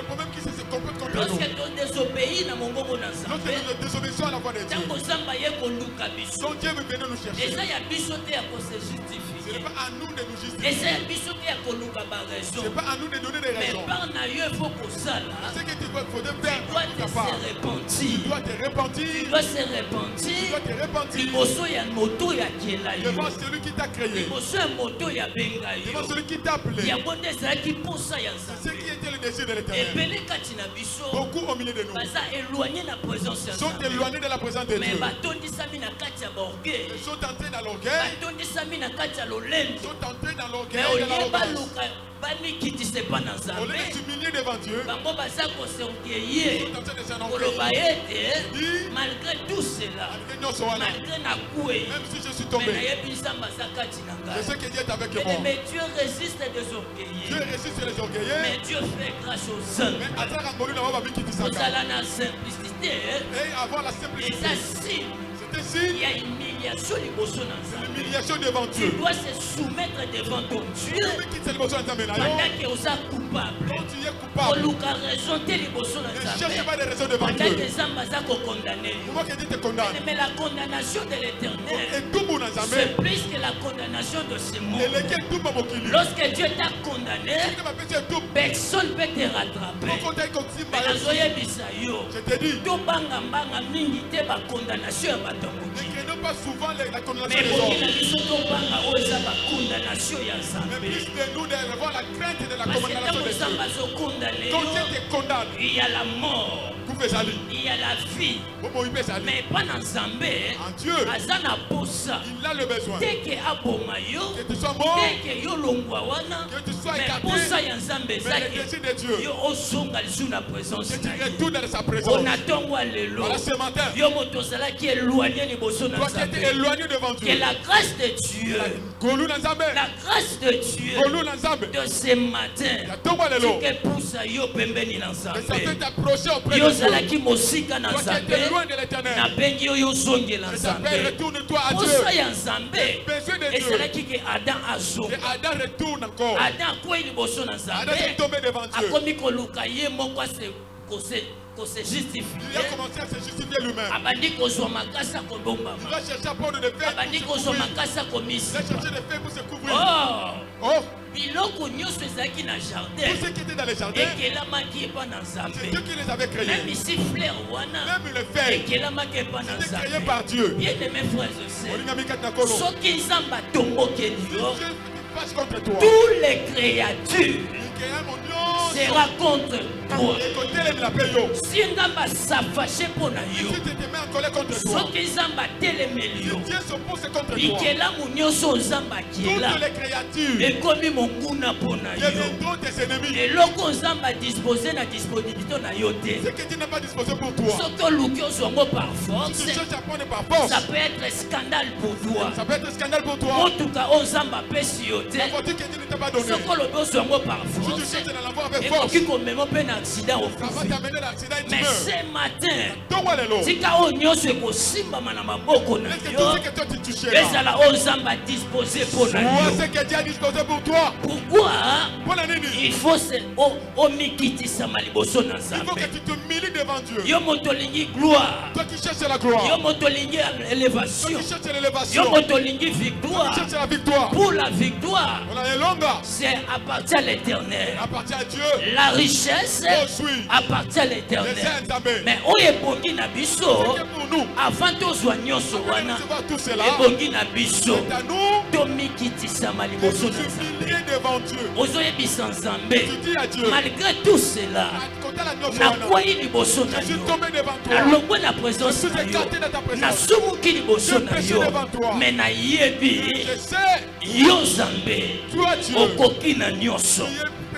problème qui se comporte contre nous. Lorsque tu désobéis à mon gogo dans sa paix, nous désobéissons à la voix de Dieu. Quand Dieu veut venir nous chercher, ce n'est pas à nous de nous justifier. Ce n'est pas à nous de donner des raisons. Ce que tu dois faire, tu dois te repentir. Tu dois se repentir. Devant celui qui t'a créé. Devant celui qui t'a appelé. C'est ce qui était le désir de l'Éternel. Beaucoup au milieu de nous sont éloignés de la présence de Dieu. Ils sont entrés dans l'orgueil. Ils sont entrés dans l'orgueil et dans l'arrogance. Au lieu de s'humilier devant Dieu, ils sont en train de s'enorgueillir. Malgré tout cela, même si je suis tombé, je sais que Dieu est avec moi. Mais Dieu résiste des orgueilleux. Dieu résiste les orgueilleux. Mais Dieu fait grâce aux hommes. Nous allons dans la simplicité. Et avoir la simplicité. Il y a une humiliation devant Dieu. Tu dois se soumettre devant ton Dieu. Pendant que vous êtes coupable. Quand tu es coupable, ne cherche pas de raisons devant Dieu. Comment que Dieu te condamne? Mais la condamnation de l'Éternel, c'est plus que la condamnation de ce monde. Lorsque Dieu t'a condamné, personne ne peut te rattraper. Je te dis, ne craignons pas souvent la condamnation des hommes. Mais plus de nous d'avoir la crainte de la condamnation des hommes. Quand Dieu te condamne, il y a la mort. il y a la vie. Mais pas dans Zambé. En Dieu, il a le besoin. Dès que que tu sois mort, dès que tu sois écarté, mais le désir de Dieu, que tu retournes dans sa présence. Voilà ce matin, toi qui es éloigné devant Dieu, que la grâce de Dieu, la grâce de Dieu de ce matin, que pousse yo pembeni na Nzambe, yo zalaki mosika na Nzambe, na bengi yo zonge na Nzambe, retourne-toi à Dieu. posa ya Nzambe, Besoin de Dieu. ezalaki ke Adam azonga. Et Adam retourne encore. Adam akwei liboso na Adam est tombé devant Dieu. akomi koluka ye moko se justifier. Il a commencé à se justifier lui-même. Abandi kozwa makasa kobomba. Il va chercher à prendre des faits Abandi pour se kozwa couvrir. makasa komisi. Il va chercher des faits pour se couvrir. Oh! Oh, Biloko nyonso ezalaki na tous jardin. ceux qui étaient dans les jardins, Ekelamaki epa na c'est Nzambe. Dieu qui les avait créés. Même ici fleur wana. Même les faits, Ekelamaki epa na c'était créé Nzambe. par Dieu. Bien aimés frères et sœurs. Olinga mikati na kolo. Soki Nzambe atombokeli yo, Dieu passe contre toi. tous les créatures Il crée mon Dieu. sera contre toi. Et côté les la paye yo. Si Nzambe s'affache mpona yo, Si tu te mets en colère contre toi, soki Nzambe atelemeli yo, Dieu s'oppose contre toi. bikelamu nyonso Nzambe akela Toutes les créatures ekomi monguna mpona yo. deviendront tes ennemis. Eloko Nzambe adispose na disponibilité na yo te. Ce que tu n'as pas disposé pour toi, Soki oluki ozwa ngo par si force, tu cherches à prendre par force, ça peut être scandale pour toi. ça peut être un scandale pour toi. Motuka oyo Nzambe apesi yo te, La voiture que Dieu ne t'a pas donnée, soki olobi ozwa ngo par si tu force, cherches à l'avoir avec force, ekoki komema mpe na accident ça va okufi. t'amener à l'accident et tu Mais meurs. ce matin, Donc, voilà, l'eau. tika oyo nyonso ekosimbama na maboko na Est-ce que yo, tout ce que toi tu toucheras, ezala oyo Nzambe adispose mpo na vois yo. ce que Dieu a disposé pour toi, Pourquoi pour la nini, il faut omikitisama liboso na il faut Nzambe? que tu te milies devant Dieu. Yo moto olingi gloire, Toi qui cherches la yo gloire, moto olingi toi élévation, qui cherches yo l'élévation, moto olingi toi qui victoire. cherches la victoire. Pour la victoire, Voilà, est longue, c'est appartient à l'éternel. appartient à Dieu. La richesse Oh, oui. appartient à Les l'éternel. saints Nzambe. Mais oyo ebongi na biso, C'est pour nous. avant tozwa nyonso Après de wana, recevoir tout cela, ebongi na biso, c'est à nous tomikitisama de liboso nous na Nzambe. humilier devant Dieu. Ozoyebisa Nzambe, Tu dis à Dieu, malgré tout cela, à côté de la noce wana, nakwei liboso na je suis yo, tombé devant toi. nalongwe na présence Je suis na yo, écarté dans ta présence. nasumuki liboso na yo, me nayebi Je sais, yo Nzambe toi Dieu, okoki na nyonso.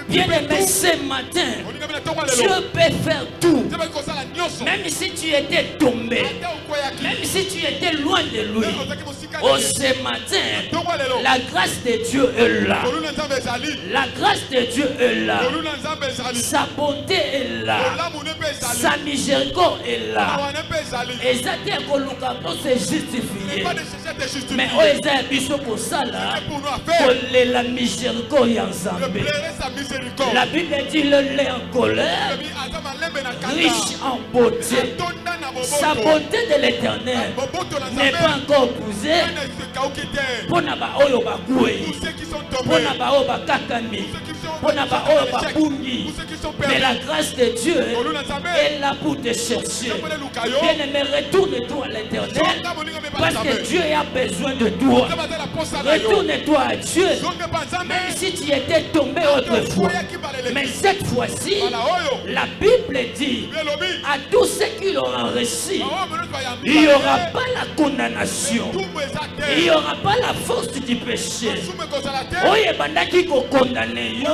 Bien aimé, ce matin, olinga mina tongo Dieu lelo. peut faire tout. Dieu va kosala nyonso. Même si tu étais tombé, Ata ukweyaki. même si tu étais loin de lui, Ozaki mosika oh, te. ce matin, Tongo lelo. la grâce de Dieu est là. Koluna Nzambe ezali. La grâce de Dieu est là. Koluna Nzambe ezali. Sa bonté est là. Olamu ne pe ezali. Sa miséricorde est là. Awa ne pe ezali. Et ça te koluka pour se n'est justifier. pas de chercher à te justifier. Mais oh, eza biso kosala, C'est pour nous à faire. kolela miséricorde ya De Nzambe. pleurer sa miséricorde. La Bible dit le lait en colère, Ebi aza malembe na kanda. riche en beauté. Atonda na boboto. Sa bonté de l'éternel Boboto na n'est Nzambe. pas encore posée Ne se kauki te. pour na ba oyo bakwei, Pour ceux qui sont pour tombés. na ba oyo bakakami, Pour ceux qui sont pour na ba oyo babungi. Pour ceux qui sont Mais la perdus. grâce de Dieu Koluna Nzambe. est là pour te chercher. Napole lukayo. Bien-aimé, retourne-toi à l'éternel Zonga moninga me parce Nzambe. que Dieu a besoin de toi. Nzambe aza na posa na yo. Retourne-toi à Dieu. Zonga pa Nzambe. Même si tu étais tombé autrefois. Okweyaki balele. Mais cette fois-ci, Bala oyo. la Bible dit Belobi. à tous ceux qui l'auront reçu, Bawa mono to yambi. il n'y aura pas la condamnation. Tumbo eza Il n'y te. aura pas la force du péché. Sume kozala te. Oye bandaki kokondane yo.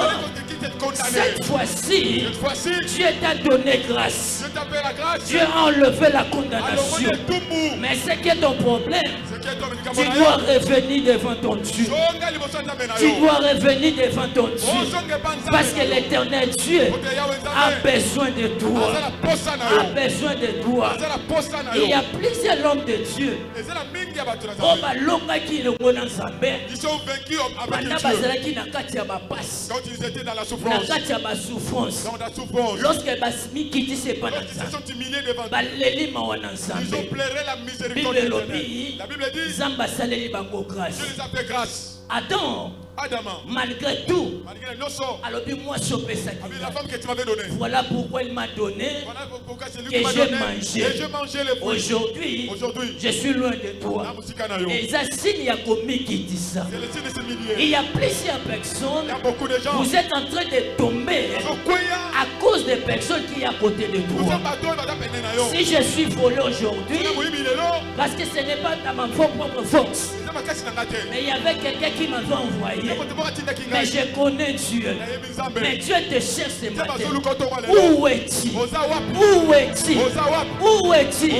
Qui t'est condamné. Cette fois-ci, Cette fois-ci, Dieu t'a donné grâce. je t'appelle la grâce. Dieu a enlevé la Alors, condamnation. on est tumbu. Mais ce qui est ton problème, Ce qui est ton médicament tu na dois yo. revenir devant ton Dieu. Zonga liboso ya Nzambe na Tu yo. dois revenir devant ton Oh, Dieu. zonga pa Nzambe Parce que na yo. l'éternel Dieu Ote yawe a Nzambe. besoin de Aza toi. na posa na A yo. besoin de toi. Aza na posa na Il y yo. a plusieurs hommes de Dieu. Eza na mingi ya bato na oyo Nzambe. balongaki elongo na Nzambe Ils sont vaincus avec banda Dieu. bazalaki na kati ya bapasi, Quand ils étaient dans la na souffrance, kati ya basouffrance. dans la souffrance, Lorsque bamikitisi epa na quand ils se Nzambe sont humiliés devant Dieu, baleli mawa na ils ont Nzambe, pleuré la miséricorde Bible éternelle. elobi La Bible dit, Nzambe asaleli bango Dieu grâce. les a fait grâce. Adam Malgré tout, alors moi la femme que tu m'avais donnée. Voilà pourquoi il m'a donné que j'ai mangé. Aujourd'hui, je suis loin de toi. Et ça signe Yakomi qui dit ça. Il y a plusieurs personnes. Vous êtes en train de tomber à cause des personnes qui sont à côté de toi. Si je suis volé aujourd'hui, parce que ce n'est pas dans ma propre force, mais il y avait quelqu'un qui m'avait envoyé. Mais je connais Dieu. Mais Dieu te cherche ce matin. Où es-tu? Où es-tu? Où es-tu?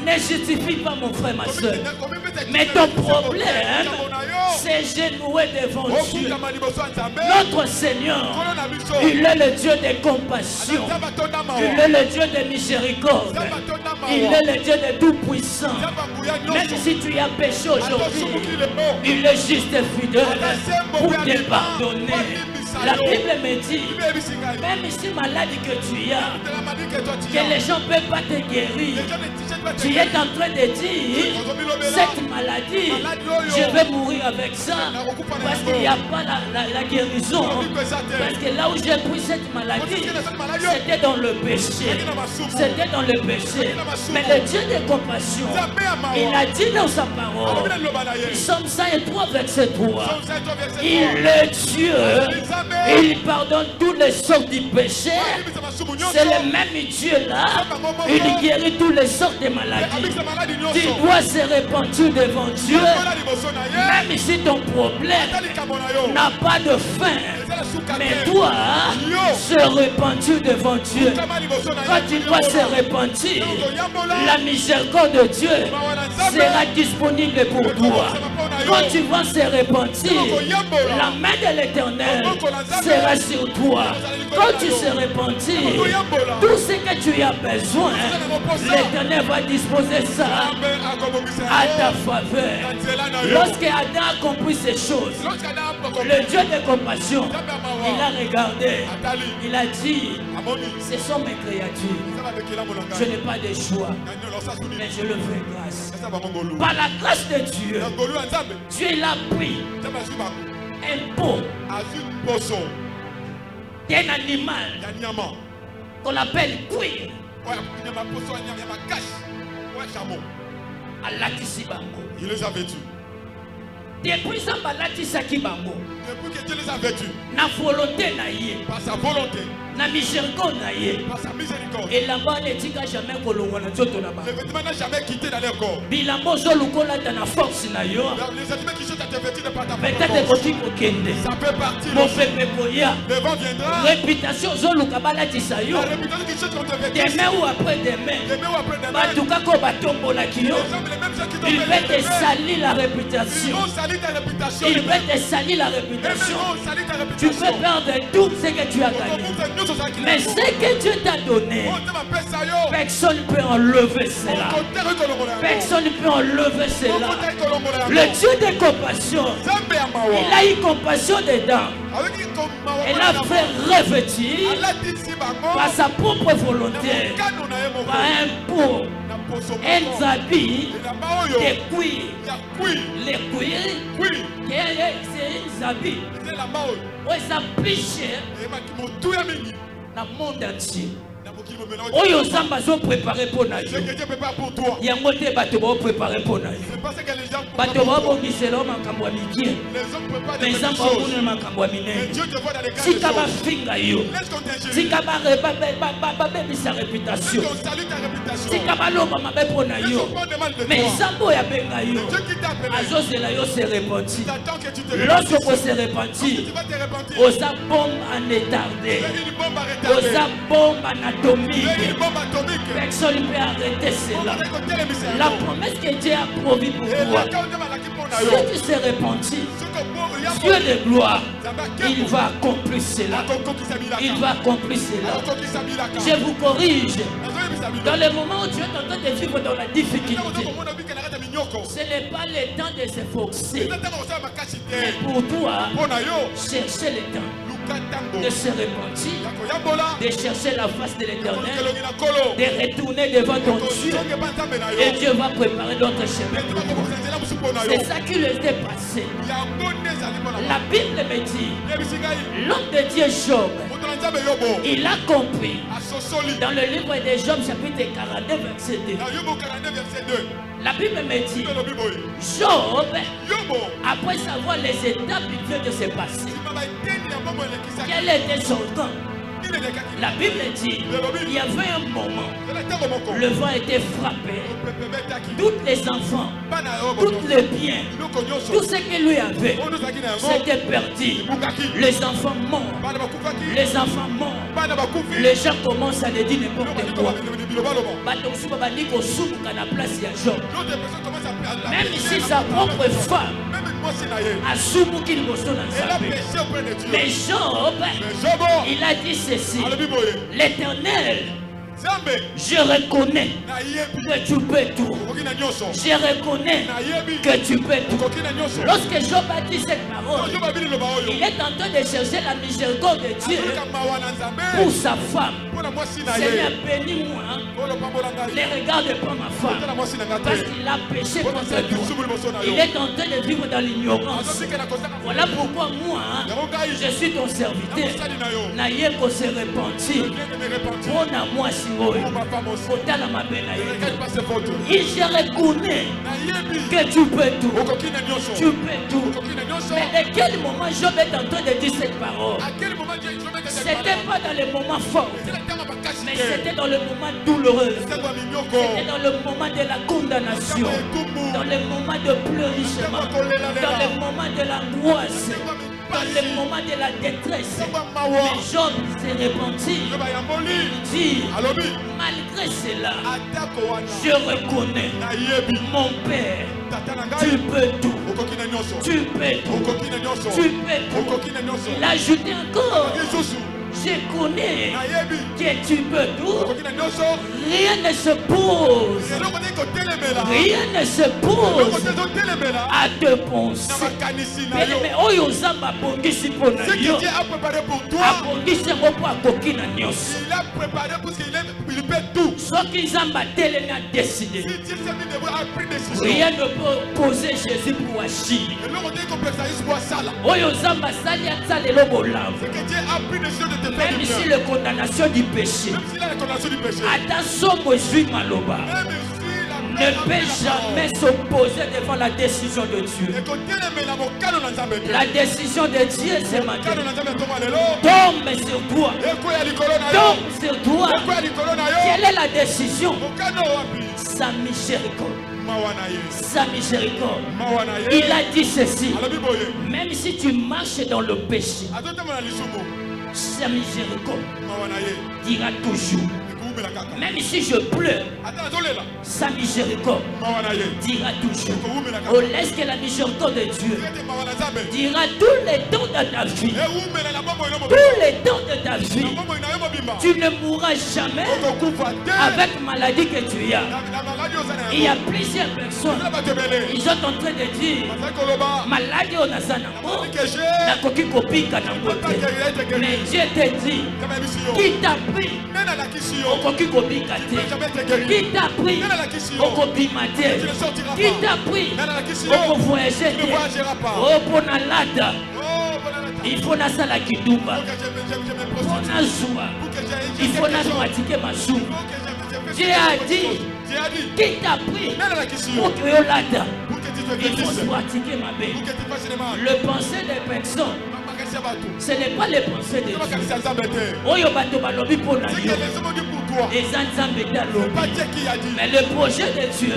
Ne justifie pas mon frère, ma soeur. Mais ton problème, c'est genoué devant Dieu. Notre Seigneur, il est le Dieu de compassion. Il est le Dieu de miséricorde. Il est le Dieu de tout-puissant. Même si tu as péché aujourd'hui, il est juste et fidèle pour te pardonner. La Bible me dit, même si maladie que tu as, que les gens ne peuvent pas te guérir, tu es en train de dire, cette maladie, je vais mourir avec ça, parce qu'il n'y a pas la guérison. Parce que là où j'ai pris cette maladie, c'était dans le péché. C'était dans le péché. Mais le Dieu de compassion, il a dit dans sa parole, Psaume 103, verset 3, il est Dieu. Il pardonne toutes les sortes de péchés. C'est le même Dieu là. Il guérit toutes les sortes de maladies. Tu dois se répandre devant Dieu. Même si ton problème n'a pas de fin. Mais toi, se répandre devant Dieu. Quand tu dois se répandre, la miséricorde de Dieu sera disponible pour toi. Quand tu vas se répandre, la main de l'Éternel sera sur toi. Quand tu seras repenti, tout ce que tu as besoin, l'Éternel va disposer ça à ta faveur. Lorsque Adam a compris ces choses, le Dieu de compassion, il a regardé, il a dit, ce sont mes créatures. Je n'ai pas de choix, mais je le fais grâce. Par la grâce de Dieu, Dieu l'a pris un pot d'un animal qu'on appelle cuir. Il les a vêtus. Depuis ça, depuis que Dieu les a vêtus, par sa volonté, na miséricorde par sa miséricorde, et là-bas ne tika jamais kolongwa na nzoto na ba. Le vêtement n'a jamais quitté dans leur corps. Bilambo zo lukola ta na force na yo. Les animaux qui sont vêtus de par ta peut-être que tu kokende. Ça peut partir. Mon peuple koya. Le vent viendra. Réputation zo lukabala tisa yo. La réputation qui sont vêtus. Demain ou après demain. Demain ou après demain. Batuka ko batombo la kiyo. Il va te salir la réputation. Ils vont salir ta réputation. Il va te salir la réputation. Tu peux perdre tout ce que tu as gagné. Mais ce que Dieu t'a donné, personne ne peut enlever cela. Personne ne peut enlever cela. Le Dieu de compassion, il a eu compassion dedans. Il a fait revêtir par sa propre volonté, par un pot, un habit de cuir. Les cuirs, c'est un habit. C'est un péché dans le monde entier. Oyo Zamba zo préparé pour naï. Yango te bato ba préparé pour naï. Bato ba bongiselo makambo mikie. Mais Zamba ono makambo minene. Sika ba finga yo. Sika ba sa réputation. Sika ba loba mabe pour naï yo. Mais Zamba ya benga yo. Azozela yo se repenti. Lorsque vous se repenti, osa bombe en étardé. Osa bombe anatomique. Personne ne peut arrêter cela. La promesse que Dieu a promis pour toi, si tu sais repenti, Dieu de gloire, il va accomplir cela. Il va accomplir cela. Je vous corrige. Dans le moment où tu es en train de vivre dans la difficulté, ce n'est pas le temps de s'efforcer. Mais pour toi, cherchez le temps. de se repentir, de chercher la face de l'Éternel, de retourner devant ton Dieu, et Dieu va préparer d'autres chemins pour toi. C'est ça qui lui était passé. La Bible me dit, l'homme de Dieu Job, il a compris dans le livre de Job chapitre 42 verset 2. La Bible me dit, Job, après savoir les étapes qui viennent de se passer, quel était son temps? La Bible dit, il y avait un moment, le vent était frappé, tous les enfants, tous les biens, tout ce qu'il lui avait, c'était perdu. Les enfants morts, les enfants morts, les gens commencent à le dire n'importe quoi. Même si sa propre femme a soumu qu'il me sonne en mais Job, il a dit ceci, l'Éternel, je reconnais que tu peux tout. Je reconnais que tu peux tout. Lorsque Job a dit cette parole, il est en train de chercher la miséricorde de Dieu pour sa femme. Seigneur, bénis-moi. Ne regarde pas ma femme parce qu'il a péché contre toi. Il est en train de vivre dans l'ignorance. Voilà pourquoi moi, je suis ton serviteur. Naïe qu'on se repentir. Prends à moi si vous. Et je reconnais que tu peux tout. Tu peux tout. Mais de quel moment Job est en train de dire cette parole? C'était pas dans les moments forts, mais c'était dans le moment douloureux. C'était dans le moment de la condamnation, dans le moment de pleurissement, dans le moment de l'angoisse, dans le moment de la détresse. Mais Job s'est repenti. Il dit, malgré cela, je reconnais, mon Père, tu peux tout. Tu peux tout. Tu peux tout. Il a ajouté encore, je connais que tu peux tout. Rien ne se pose. Rien ne se pose à te penser. Mais oyo zamba bongisi pona yo. Dieu a préparé pour toi. Abongisi ngo po akokina nyonso. Il a préparé parce qu'il peut tout. Soki zamba telemi a décidé. Si Dieu a pris décision. Rien ne peut poser Jésus pour agir. Oyo zamba sali atsale lo bolavo. C'est que Dieu a pris décision de te faire. Même si la condamnation du péché, attention Moïse Maloba ne peut jamais s'opposer devant la décision de Dieu. La décision de Dieu c'est maintenant. Tombe sur toi. Tombe sur toi. Quelle est la décision? Sa miséricorde. Sa miséricorde. Il a dit ceci. Même si tu marches dans le péché, sa miséricorde dira toujours. Même si je pleure, sa miséricorde dira toujours. Oh, laisse que la miséricorde de Dieu dira tous les temps de ta vie. Tous les temps de ta vie. Tu ne mourras jamais avec maladie que tu as. Il y a plusieurs personnes. Ils sont en train de dire maladie au Nazanamo, la coquille copie mais Dieu te dit qui t'a pris au coquille copie qui t'a pris au copie maté, qui t'a pris au voyager, au ponalada. Il faut na sala kidumba, il faut na pratiquer ma joue. Dieu a dit qui t'a pris pour que tu lada. Il faut pratiquer ma belle. Le pensée des personnes, ce n'est pas les pensées de Dieu. Oyo bato balobi pour na yo. Mais le projet de Dieu,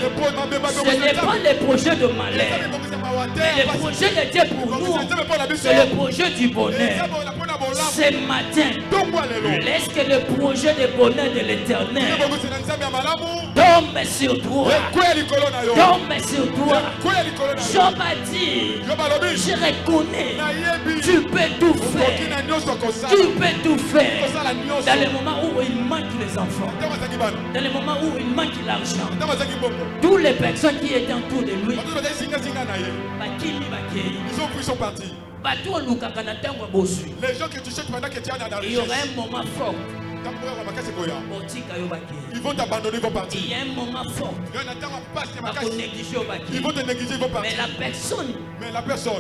ce n'est pas le projet de malheur. Mais le projet de Dieu pour nous, c'est le projet du bonheur. Ce matin, laisse que le projet de bonheur de l'Éternel tombe sur toi. Tombe sur toi. Job a dit, je reconnais, tu peux tout faire. Tu peux tout faire. Dans le moment où il manque les enfants, dans le moment où il manque l'argent, toutes les personnes qui étaient autour de lui, Ils ont pris son parti. Les gens que tu cherches pendant que tu es dans la recherche. Il y aura un moment fort. Ils vont t'abandonner, ils vont partir. Il y a un moment fort. Ils vont te négliger, ils vont partir. Mais la personne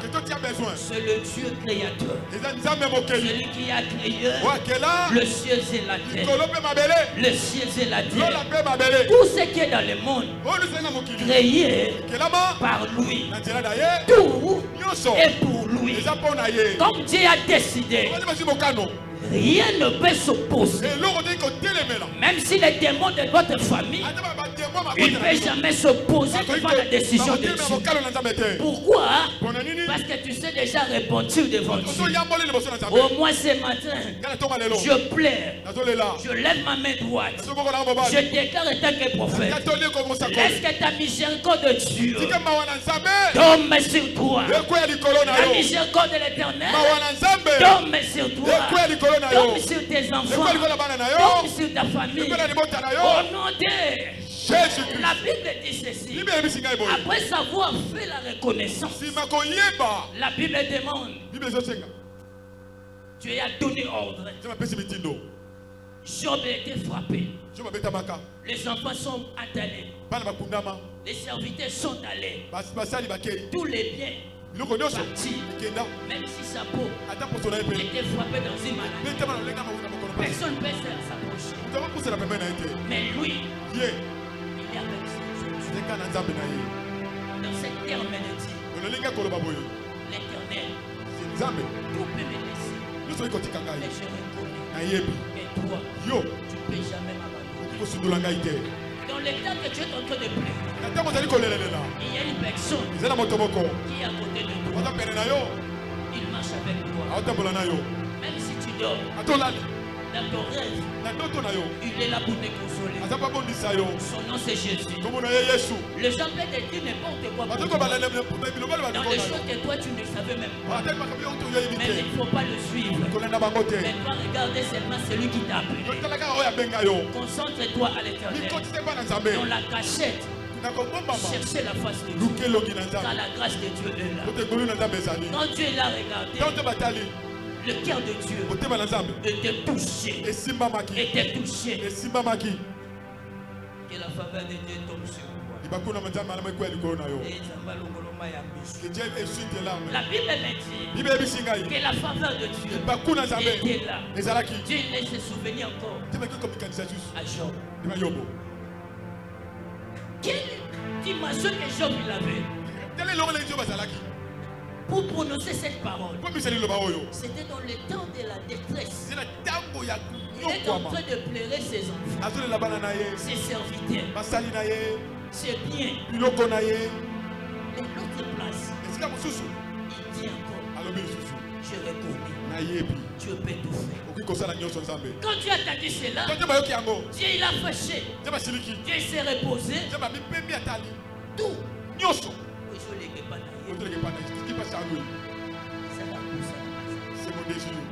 que toi tu as besoin, c'est le Dieu créateur. Celui qui a créé le ciel et la terre. Le ciel et la terre. Tout ce qui est dans le monde créé par lui. Tout est pour lui. Comme Dieu a décidé, rien ne peut s'opposer. Même si les démons de votre famille, il ne peut jamais s'opposer devant la décision de Dieu. Pourquoi? Parce que tu sais déjà répondre devant Dieu. Au moins ce matin, je pleure. Je lève ma main droite. Je déclare en tant que prophète. Laisse que ta miséricorde de Dieu tombe sur toi. La miséricorde de l'Éternel tombe sur toi. Tombe sur tes enfants. Tombe sur ta famille. Au nom de Jésus. La Bible dit ceci. Après avoir fait la reconnaissance, la Bible demande. Dieu a donné ordre. Job a été frappé. Les enfants sont attardés. Les serviteurs sont allés. Tous les biens partis. Même si sa peau était frappée dans une maladie, personne ne peut s'approcher. Mais lui, il est avec Dieu. Dans cette terre maladie, l'Éternel, tout peut me laisser. Mais je reconnais. Et toi, tu ne peux jamais m'abandonner. Dans le temps que tu es en train de pleurer, il y a une personne qui est à côté de toi. Il marche avec toi. Même si tu dors, dans ton rêve, il est là pour te consoler. Son nom c'est Jésus. Les gens peuvent te dire n'importe quoi pour toi. Dans les choses que toi tu ne savais même pas. Mais il ne faut pas le suivre. Mais toi regarder seulement celui qui t'a appelé. Concentre-toi à l'Éternel. Dans la cachette, cherchez la face de Dieu. Car la grâce de Dieu est là. Quand Dieu l'a regardé, le cœur de Dieu était touché. Était touché. Que la faveur de Dieu tombe sur toi. La Bible me dit que la faveur de Dieu était là. Dieu laisse se souvenir encore à Job. Quelle dimension que Job il avait pour prononcer cette parole? C'était dans le temps de la détresse. Il est en train de pleurer ses enfants, ses serviteurs, ses biens. Et l'autre place, il dit encore, je reconnais, Dieu peut tout faire. Quand Dieu a dit cela, Dieu il a fâché. Dieu s'est reposé. Tout.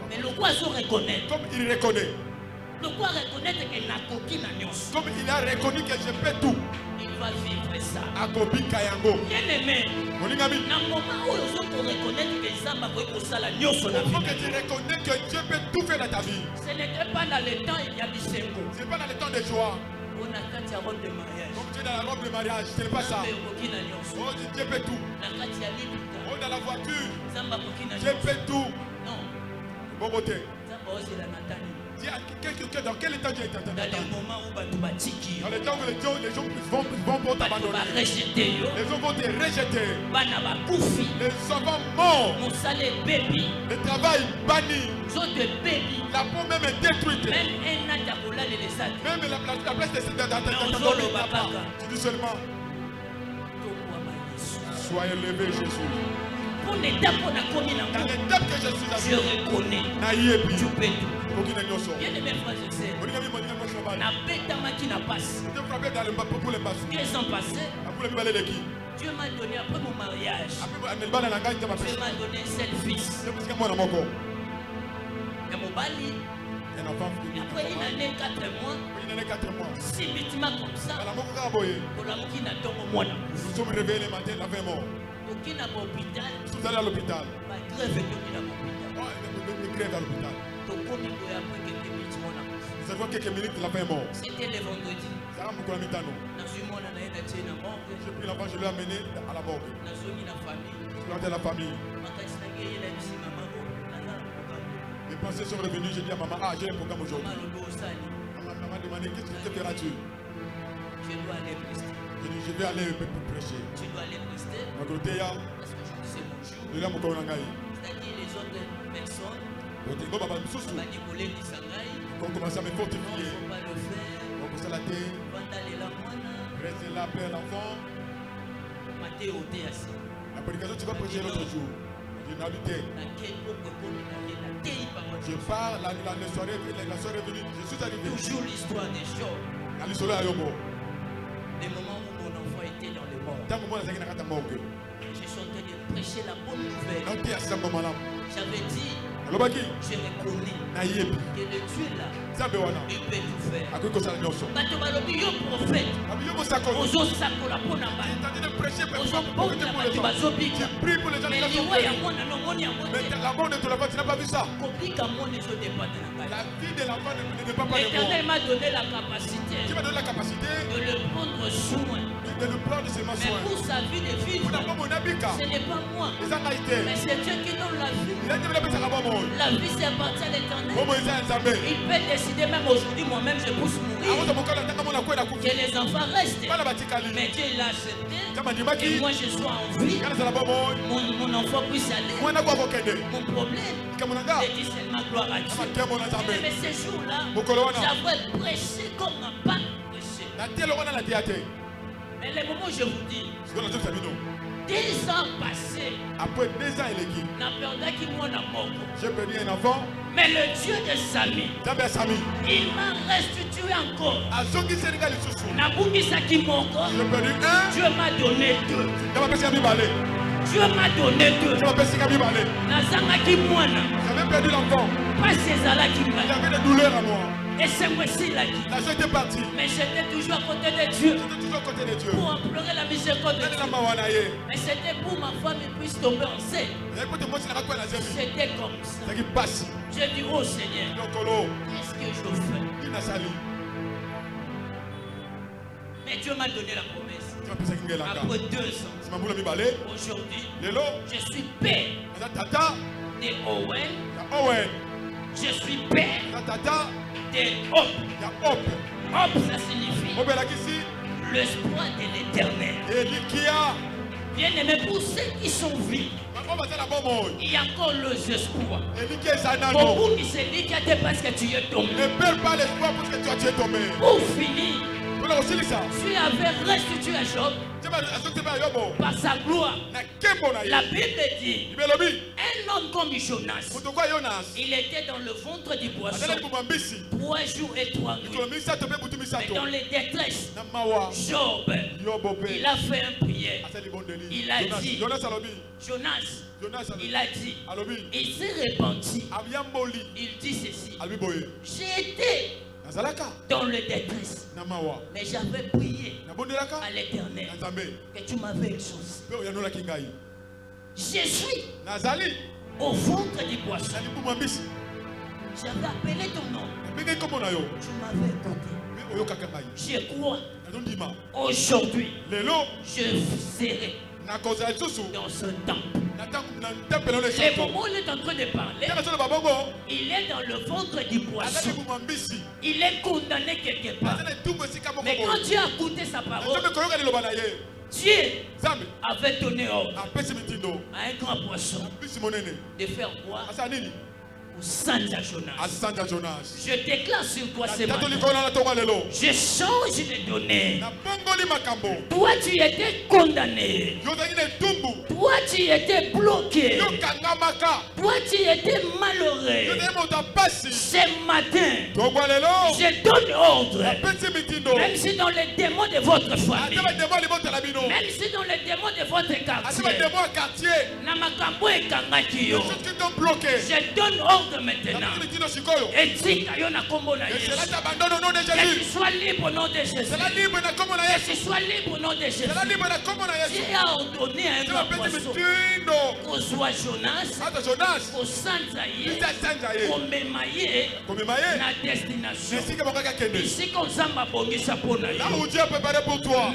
Mais le oiseau reconnaît. Comme il reconnaît. Le roi reconnaît qu'il n'a aucune alliance. Comme il a reconnu que je peux tout. Il va vivre ça. Bien aimé. Dans le moment où les autres reconnaissent que ça m'a fait ça la nuance. Il faut que tu reconnais que Dieu peut tout faire dans ta vie. Ce n'était pas dans le temps il y a du Sengo. Ce n'est pas dans le temps de joie. On a quand il y a robe de mariage. Comme tu es dans la robe de mariage, ce n'est pas ça. Oh, Dieu peut tout. Oh, dans la voiture. Dieu peut tout. Non. Bon côté. Dans quel état Dieu est en train dans les moments où dans le temps où les gens vont t'abandonner. Les gens vont te rejeter. Les enfants morts. Le travail banni. La peau même est détruite. Même la place de tu dis seulement soyez levé Jésus. Dans l'étape que je suis je reconnais. Tu peux tout. Bien aimé frères et sœurs, Dieu s'en passé. Dieu m'a donné après mon mariage. Dieu m'a donné un seul fils. Et mon bali. Après une année, 4 mois. Subitement comme ça. Pour l'amour qui n'a pas nous sommes réveillés le matin, la veille mort. Si vous allez à l'hôpital, grève à l'hôpital. Nous avons quelques minutes, la fin est morte. C'était le vendredi. J'ai pris l'enfant, je l'ai amené à la morgue. Je suis à la famille. Les pensées sont revenues, j'ai dit à maman, j'ai un programme aujourd'hui. Maman m'a demandé, qu'est-ce que feras-tu? Je dois aller prester. Je dis, je vais aller prêcher. Tu dois aller prester. Parce que c'est mon jour. C'est-à-dire les autres personnes. On commence à me fortifier. On commence à la terre. Restez là, père l'enfant. La prédication, tu vas prêcher l'autre jour. Je pars, la soirée est venue. Je suis arrivé. Toujours l'histoire des choses. Les moments où mon enfant était dans les morts. Je suis en train de prêcher la bonne nouvelle. J'avais dit, je reconnais que le Dieu là, il peut tout faire. La mort de ton enfant, tu n'as pas vu ça. La vie de l'enfant ne dépend pas de moi. L'Éternel m'a donné la capacité de le prendre soin. De le prendre de ses mains. Mais pour sa vie de vivre, ce n'est pas moi. Mais c'est Dieu qui donne la vie. La vie, c'est appartient à l'Éternel. Il peut décider même aujourd'hui, moi-même, je pousse mourir. Que les enfants restent. Mais Dieu l'a accepté. Et moi, je sois en vie. Mon enfant puisse aller. Mon problème, c'est dit seulement gloire à Dieu. Mais ces jours-là, j'avais prêché comme un pas prêché. Mais les moments où je vous dis, 2 ans passés, après 2 ans, j'ai perdu un enfant. Mais le Dieu de Sami, il m'a restitué encore. Dieu m'a donné 2. Dieu m'a donné 2. J'avais perdu l'enfant. Il avait des douleurs à moi. Et c'est moi aussi là. L'argent était parti. Mais j'étais toujours à côté de Dieu. Pour implorer la miséricorde de Dieu. Mais c'était pour ma femme puisse tomber enceinte. C'était comme ça. J'ai dit, oh Seigneur, qu'est-ce que je fais? Mais Dieu m'a donné la promesse. Après 2 ans, aujourd'hui, je suis père de Owen. Je suis père de Hope. Hope, ça signifie l'espoir de l'Éternel. Bien-aimé, pour ceux qui sont vifs, il y a encore les espoirs. Beaucoup qui se disent que parce que tu es tombé. Ne perds pas l'espoir parce que tu es tombé. Pour finir, tu avais restitué à Job par sa gloire. La Bible dit, un homme comme Jonas, il était dans le ventre du poisson 3 jours et 3 nuits. Mais dans les détresses, Job, il a fait un prière. Il a dit, Jonas, il a dit, il s'est repenti. Il dit ceci, j'ai été dans le détresse, mais j'avais prié à l'Éternel que tu m'avais exaucé. Je suis au ventre du poisson. J'avais appelé ton nom. Tu m'avais écouté. Je crois. Aujourd'hui, je serai dans ce temple. Les moments où il est en train de parler, il est dans le ventre du poisson. Il est condamné quelque part. Mais quand Dieu a écouté sa parole, Dieu avait donné ordre à un grand poisson de faire quoi au Sanja Jonas. Je déclare sur toi ce matin. Je change les données. Toi tu étais condamné. Toi tu étais bloqué. Toi tu étais malheureux. Ce matin, je donne ordre. Même si dans les démons de votre famille, même si dans les démons de votre quartier, je donne ordre ordre maintenant. Et dit que yon a combo na Jésus. Que tu sois libre au nom de Jésus. Que tu sois libre au nom de Jésus. Dieu a ordonné à un poisson qu'on soit Jonas, qu'on s'enjaille, qu'on mémaille na destination. Ici qu'on s'en bongisa pour na yo.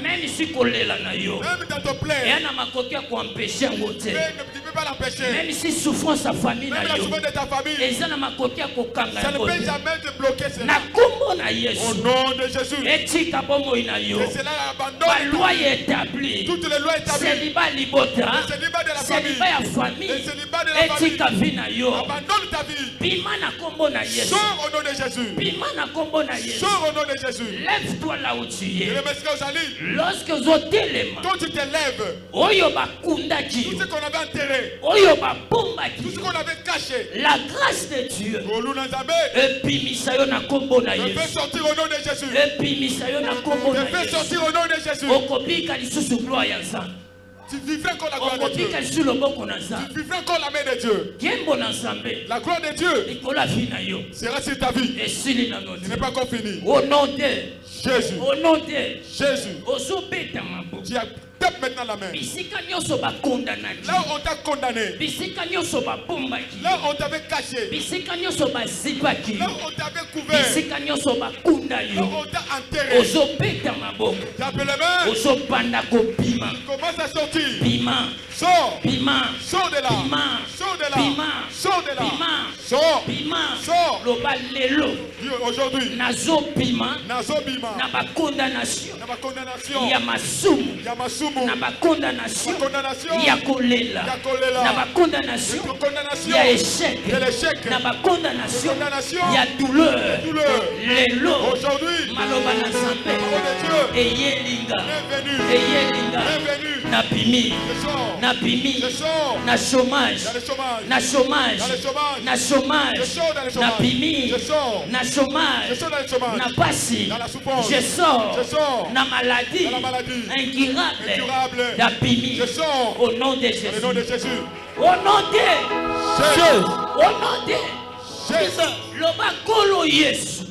Même ici qu'on l'est là na yo. Et on a ma coquille qu'on empêche un côté. Même si souffrance sa famille na yo. Et ça n'a ma coquille qu'on kanga. Ça ne peut jamais te bloquer cela. Na combo na Yesu. Au nom de Jésus. Et tika bomo ina yo. Et cela abandonne. La loi est établie. Toutes les lois établies. Célibat libota. Célibat de la famille. Célibat ya famille. Et célibat de la famille. Et tika vie na yo. Abandonne ta vie. Pima na combo na Yesu. Sors au nom de Jésus. Pima na combo na Yesu. Sors au nom de Jésus. Lève-toi là où tu es. Lorsque zotelema. Quand tu te lèves. Oyo bakunda ki. Tout ce qu'on avait enterré. Oyo babomba ki. Tout ce qu'on avait caché. La grâce de Dieu. Et puis misayo na combo na Yesu. Fais sortir au nom de Jésus. Et puis misayo na combo na Yesu. Fais sortir au nom de Jésus. Okobika lisusu gloire ya Nzambe. Tu vivras encore la gloire de Dieu. Tu vivras encore la main de Dieu. La gloire de Dieu sera sur ta vie. Ce n'est pas encore fini. Au nom de Jésus. Au nom de Jésus. Tu as tape maintenant la main. Là où on t'a condamné. Là où on t'avait caché. Là où on t'avait couvert. Là où on t'a enterré. Tu as les mains. Commence à sortir. Sors. Sors de là. Sors de là. Sors de là. Sors. Sors. Aujourd'hui. Nazo bima. Na ba condamnation. Yamasumu. Na ba condamnation. Ya kolela. Na ba condamnation. Ya échec. Na ba condamnation. Ya douleur. Lelo. Aujourd'hui. Maloba na Nzambe. Eyelinga. Na bimi. Na chômage. Na bimi. Na chômage. Na pasi. Je sors. Na maladie. Incurable. Na bimi. Au nom de Jésus. Au nom de Jésus. Au nom de Jésus. Loba kolo Yesu.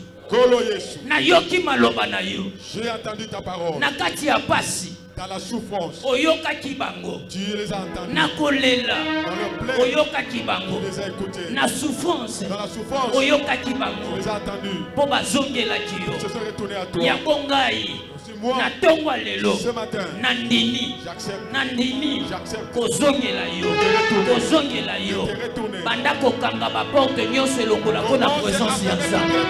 Na yoki maloba na yo. J'ai entendu ta parole. Na kati ya pasi. Dans la souffrance, Oyoka Kibango, tu les as entendus. Na kolela, Oyoka Kibango, tu les as écoutés. Na souffrance, dans la souffrance, Oyoka Kibango, tu les as entendus. Poba zongela kiyo, ils se sont retournés à toi. Ya bongai, na tongwa lelo, ce matin, nandini, j'accepte, nandini, j'accepte. Kozongela yo, banda kokanga ba porte nyonso elokola kona présence ya Nzambe.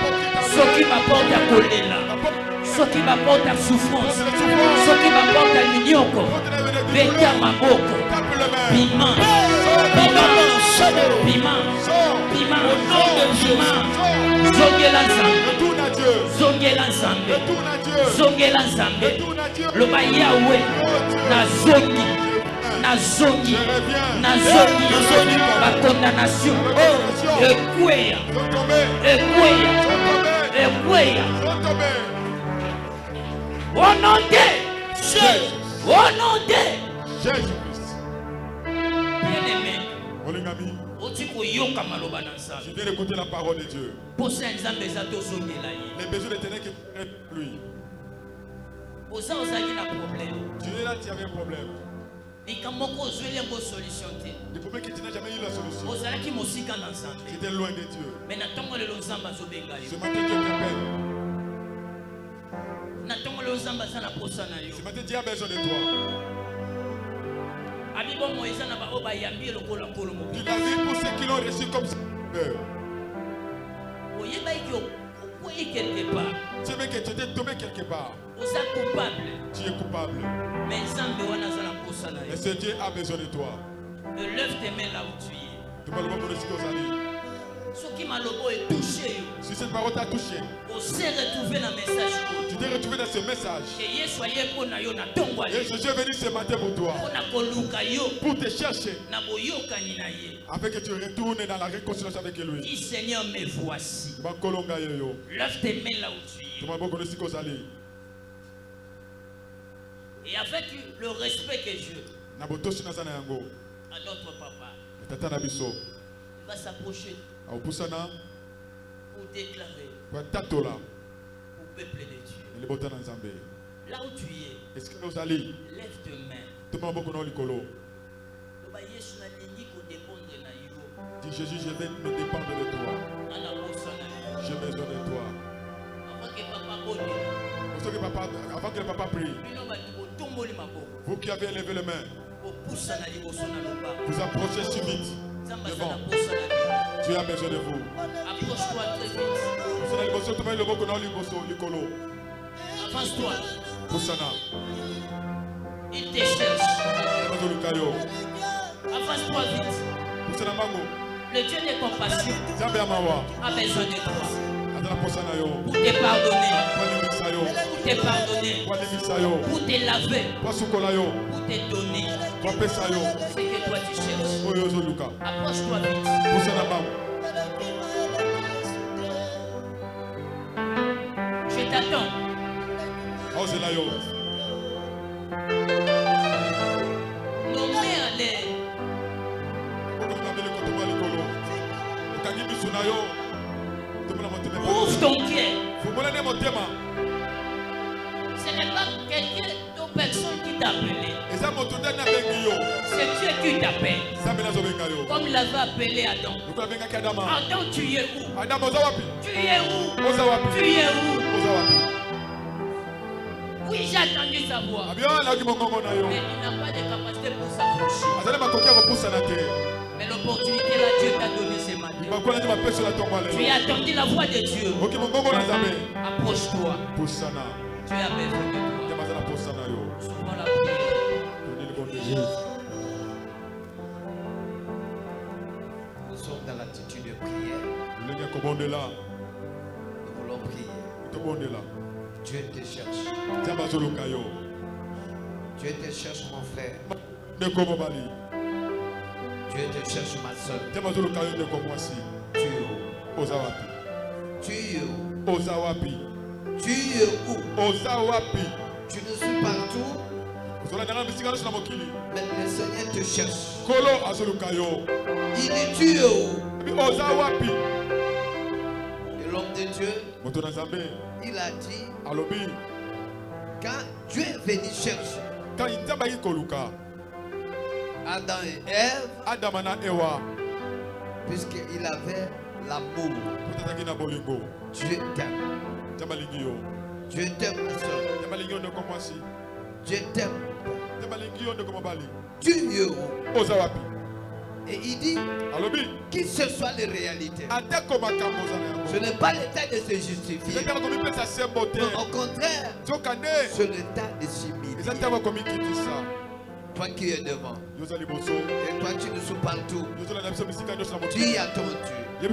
Soki ba porte ya kolela. Ce qui m'apporte la souffrance, ce qui m'apporte la mignoko, Beka Maboko, Piment, Zongela Nzambe, le ba Yahweh, na zongi, la condamnation, Ekweya. Au nom de Jésus. Au nom de Jésus-Christ. Bien-aimé. Je viens d'écouter la parole de Dieu. Les besoins de ténèbres qui ne lui. Tu es là, tu avais un problème. Le problème que tu n'as jamais eu la solution. Tu étais loin de Dieu. Ce matin, Dieu t'appelle. Ce matin, Dieu a besoin de toi. Tu l'as vu pour ceux qui l'ont reçu comme ça. Tu sais que tu étais tombé quelque part. Tu es coupable. Mais ce Dieu a besoin de toi. Lève tes mains là où tu es. Si cette parole t'a touché, tu t'es retrouvé dans ce message. Et je suis venu ce matin pour toi, pour te chercher, afin que tu retournes dans la réconciliation avec lui. Dis Seigneur, me voici. Lève tes mains là où tu es. Et avec le respect que Dieu à notre papa, il va s'approcher Pour déclarer au au peuple de Dieu. Là où tu es, est-ce que nous allons lève tes mains. Dis Jésus, je vais me dépendre de toi. J'ai besoin de toi. Avant que papa prie, vous qui avez levé les mains, vous approchez si vite devant. Dieu a besoin de vous. Approche-toi très vite. Avance-toi. Il te cherche. Avance-toi vite. Le Dieu de compassion a besoin de toi. Pour te pardonner. Pour te pardonner. Pour te laver. Pour te donner ce que toi tu cherches. Approche-toi vite. Je t'attends. Nommé à l'air. Ouvre ton cœur. Ce n'est pas quelqu'un ou personne qui t'a appelé. C'est Dieu qui t'appelle. Comme il avait appelé Adam. Adam, tu es où? Tu es où? Tu es où? Oui, j'ai entendu sa voix. Mais il n'a pas de capacité pour s'approcher. Mais l'opportunité là, Dieu t'a donné ce matin. Tu as attendu la voix de Dieu. Approche-toi. Tu as besoin de toi. Souvent la prière. Nous sommes dans l'attitude de prière. Nous voulons prier. Dieu te cherche. Dieu te cherche, mon frère. Dieu te cherche, ma soeur. Tu es où? Tu es où? Tu es où? Tu ne suis partout. Mais le Seigneur te cherche. Il est tu es où? Et l'homme de Dieu, il a dit, quand Dieu est venu chercher Adam et Ève, puisqu'il avait l'amour, Dieu t'aime. Dieu t'aime, ma soeur. Dieu t'aime. Tu es où? Et il dit qu'il se soit les réalités. Ce n'est pas l'état de se justifier. Non, au contraire, c'est l'état de s'humilier. Toi qui es devant, et toi qui nous sommes partout, dis à ton Dieu,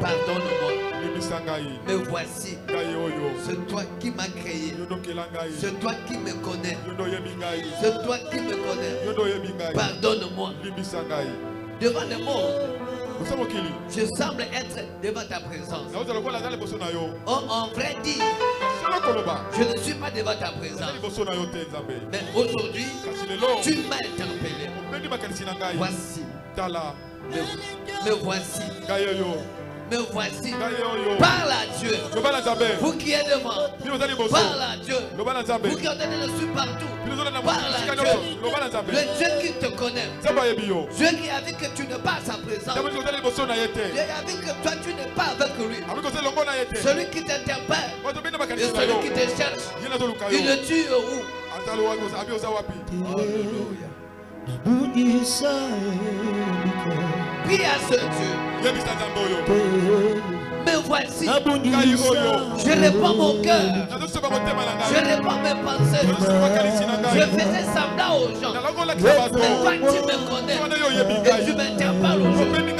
pardonne-moi, me voici, c'est toi qui m'as créé, c'est toi qui me connais, c'est toi qui me connais, pardonne-moi. Devant le monde, je semble être devant ta présence. Oh, en vrai dire, je ne suis pas devant ta présence. Mais aujourd'hui, tu m'as interpellé. Voici. Me voici. Me voici. Parle à Dieu. Vous qui êtes devant. Parle à Dieu. Vous qui entendez le suis partout. Parle à Dieu. Le Dieu qui te connaît. Dieu qui a vu que tu n'es pas à sa présence. Dieu a vu que toi tu n'es pas avec lui. Celui qui t'interpelle. Et celui qui te cherche. Il le tue où? Alléluia. Prie à ce Dieu. Me voici. Je réponds mon cœur. Je réponds mes pensées. Je faisais semblant aux gens. Mais toi tu me connais. Et tu m'interpelles aujourd'hui.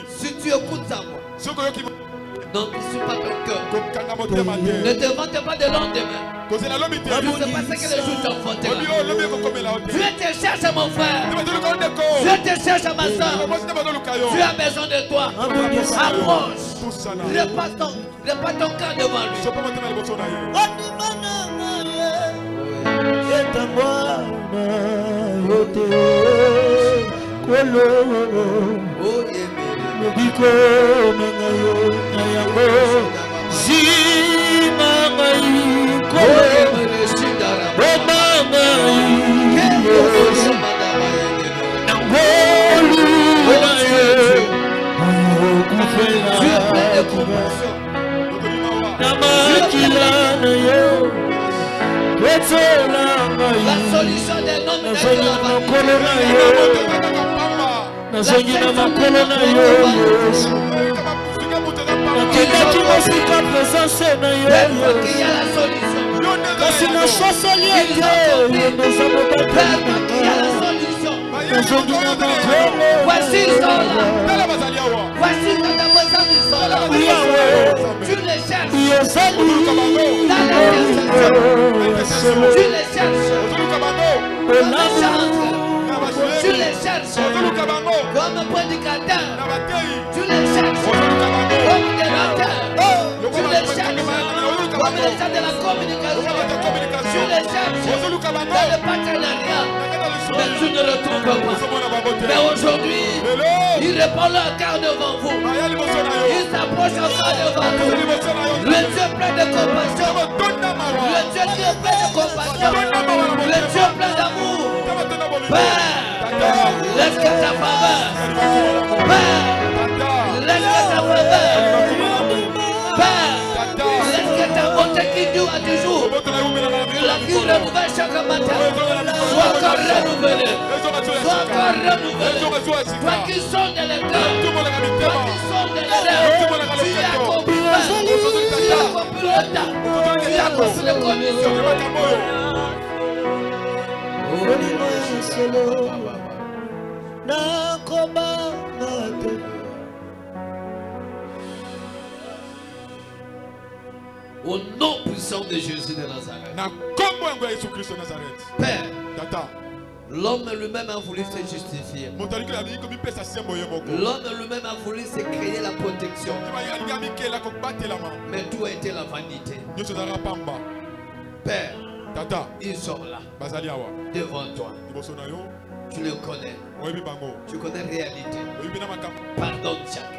Si tu écoutes à moi. Donc, ne suis pas ton cœur. Ne te vante pas de lendemain. Je ne sais pas ce que les jours t'enfantent. Dieu te cherche, mon frère. Dieu te cherche, ma soeur. Dieu a besoin de toi. Approche. Répands ton cœur devant lui. Lobiko mengayo nayango zima ngai koe boma ngai nangolu nayo kufela namakila nayo wetsola ngai nazongi na makolo nayo nazongi na makolo nayo Yesu nakendaki mosika presence na yo kasi nasosoli ete yonoza mobakeli nazongi na makolo voici Zola yawe tu les cherches yozali dans l'intercession tu les cherches tu les cherches comme prédicateur, tu les cherches comme dénateur, tu les cherches comme les gens de la communication, tu les cherches dans le partenariat, mais tu ne le trouves pas. Mais aujourd'hui, il répond leur cœur devant vous, il s'approche encore devant vous. Le Dieu plein de compassion, le Dieu qui est plein de compassion, le Dieu plein d'amour. Père, laisse que ta faveur, Père, laisse que ta faveur, Père, laisse que ta bonté qui dure à toujours, la qui renouvelle chaque matin, soit encore renouvelée, soit encore renouvelée. Toi qui sonnes les cœurs, toi qui sonnes les lèvres, tu as accompli le temps, tu as accompli les conditions. Au nom puissant de Jésus de Nazareth. Père, l'homme lui-même a voulu se justifier. L'homme lui-même a voulu se créer la protection. Mais tout a été la vanité. Père, ils sont là devant toi. Tu le connais. Tu connais la réalité. Pardonne chacun.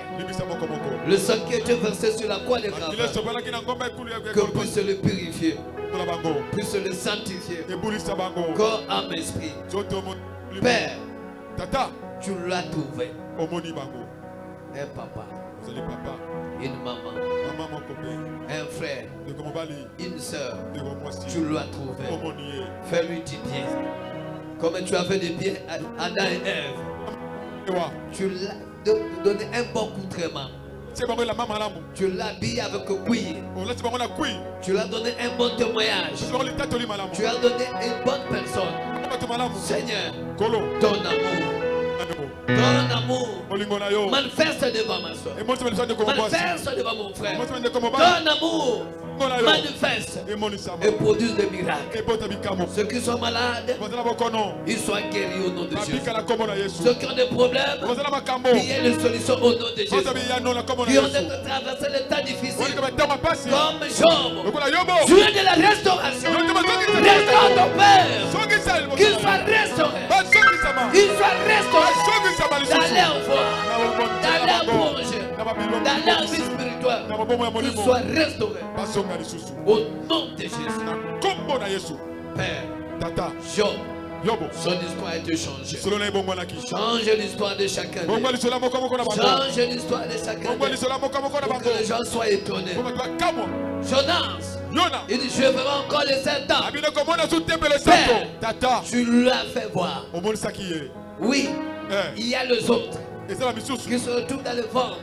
Le sang qui était versé sur la croix de Calvaire, que puisse le purifier, puisse le sanctifier, corps, âme, esprit. Père, tu l'as trouvé. Un papa, une maman, un frère, une soeur, tu l'as trouvé. Fais-lui du bien. Comme tu as fait du bien à Adam et Ève, tu l'as donné un bon coutrement. Tu l'as habillé avec cuir. Tu l'as donné un bon témoignage. Tu as donné une bonne personne. Seigneur, ton amour. Ton amour manifeste devant ma soeur. Manifeste devant mon frère. Ton amour manifeste et produise des miracles. Ceux qui sont malades, ils soient guéris au nom de Jésus. Ceux qui ont des problèmes, il y ait une solution au nom de Jésus. Qui ont traversé les temps difficiles, comme Job, Dieu de la restauration. Restaure ton Père, qu'il soit restauré. Qu'il soit restauré dans leur foi, dans leur projet, dans leur vie spirituelle. Qu'il soit restauré au nom de Jésus. Père, Job, son histoire a été changée. Change l'histoire de chacun. Change l'histoire de chacun. Pour que les gens soient étonnés. Jonas, il dit, je verrai encore les 7 ans. Père, tu l'as fait voir. Oui, il y a les autres qui se retrouvent dans le ventre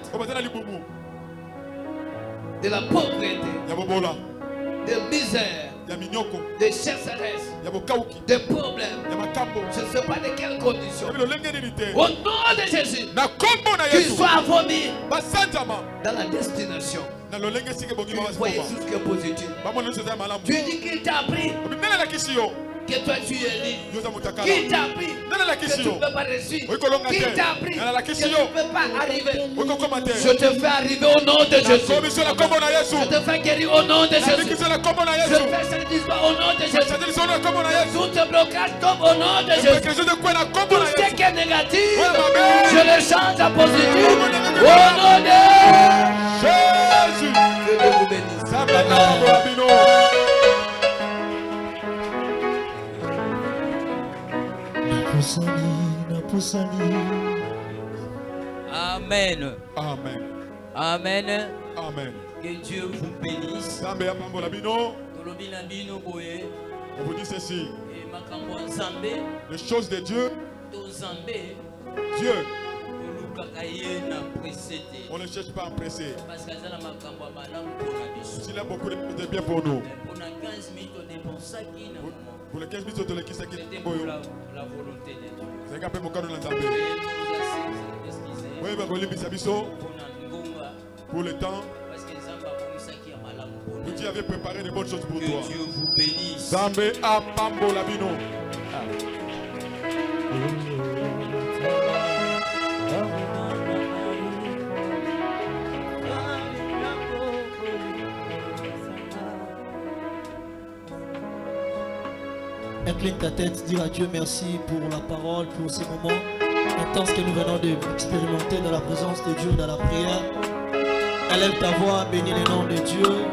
de la pauvreté, de misère, de chasseresse, de problèmes. Je ne sais pas de quelles conditions. Au nom de Jésus, qu'il soit vomi dans la destination. Tu voyais tout ce qui est positif. Tu dis qu'il t'a appris que toi tu es libre. Qui t'a appris que tu ne peux pas réussir? Qui t'a appris que tu ne peux pas arriver? Je te fais arriver au nom de Jésus. Je te fais guérir au nom de Jésus. Je te fais cette histoire au nom de Jésus. Tout te blocage tombe au nom de Jésus. Tout ce qui est négatif négatif, je le change en positif. Au nom de Jésus. Que Dieu vous bénisse. Amen. Amen. Amen. Amen. Que Dieu vous bénisse. On vous dit ceci. Les choses de Dieu. Dieu. On ne cherche pas à presser. S'il a beaucoup de bien pour nous. Pour les 15 minutes de l'équipe, c'est la volonté de Dieu. C'est qu'après mon cadeau dans pour le temps. Dieu avait préparé de bonnes choses pour toi. Que Dieu vous bénisse. Zambé a Pambo Labino. Incline ta tête, dis à Dieu merci pour la parole, pour ces moments intenses que nous venons d'expérimenter dans la présence de Dieu, dans la prière. Élève ta voix, bénis le nom de Dieu.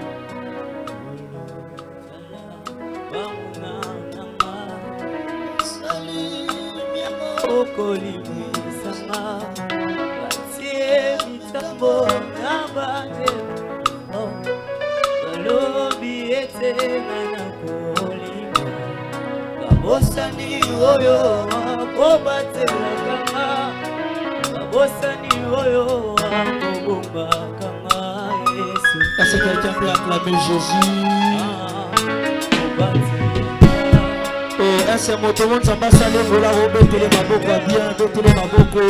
Bosani oyo akobatela kanga Bosani oyo akobomba kanga Yesu. Est-ce que quelqu'un peut acclamer Jésus? Oh, est-ce que tout le monde s'en passe à l'évola, Robert, Maboko, bien, Betele Maboko.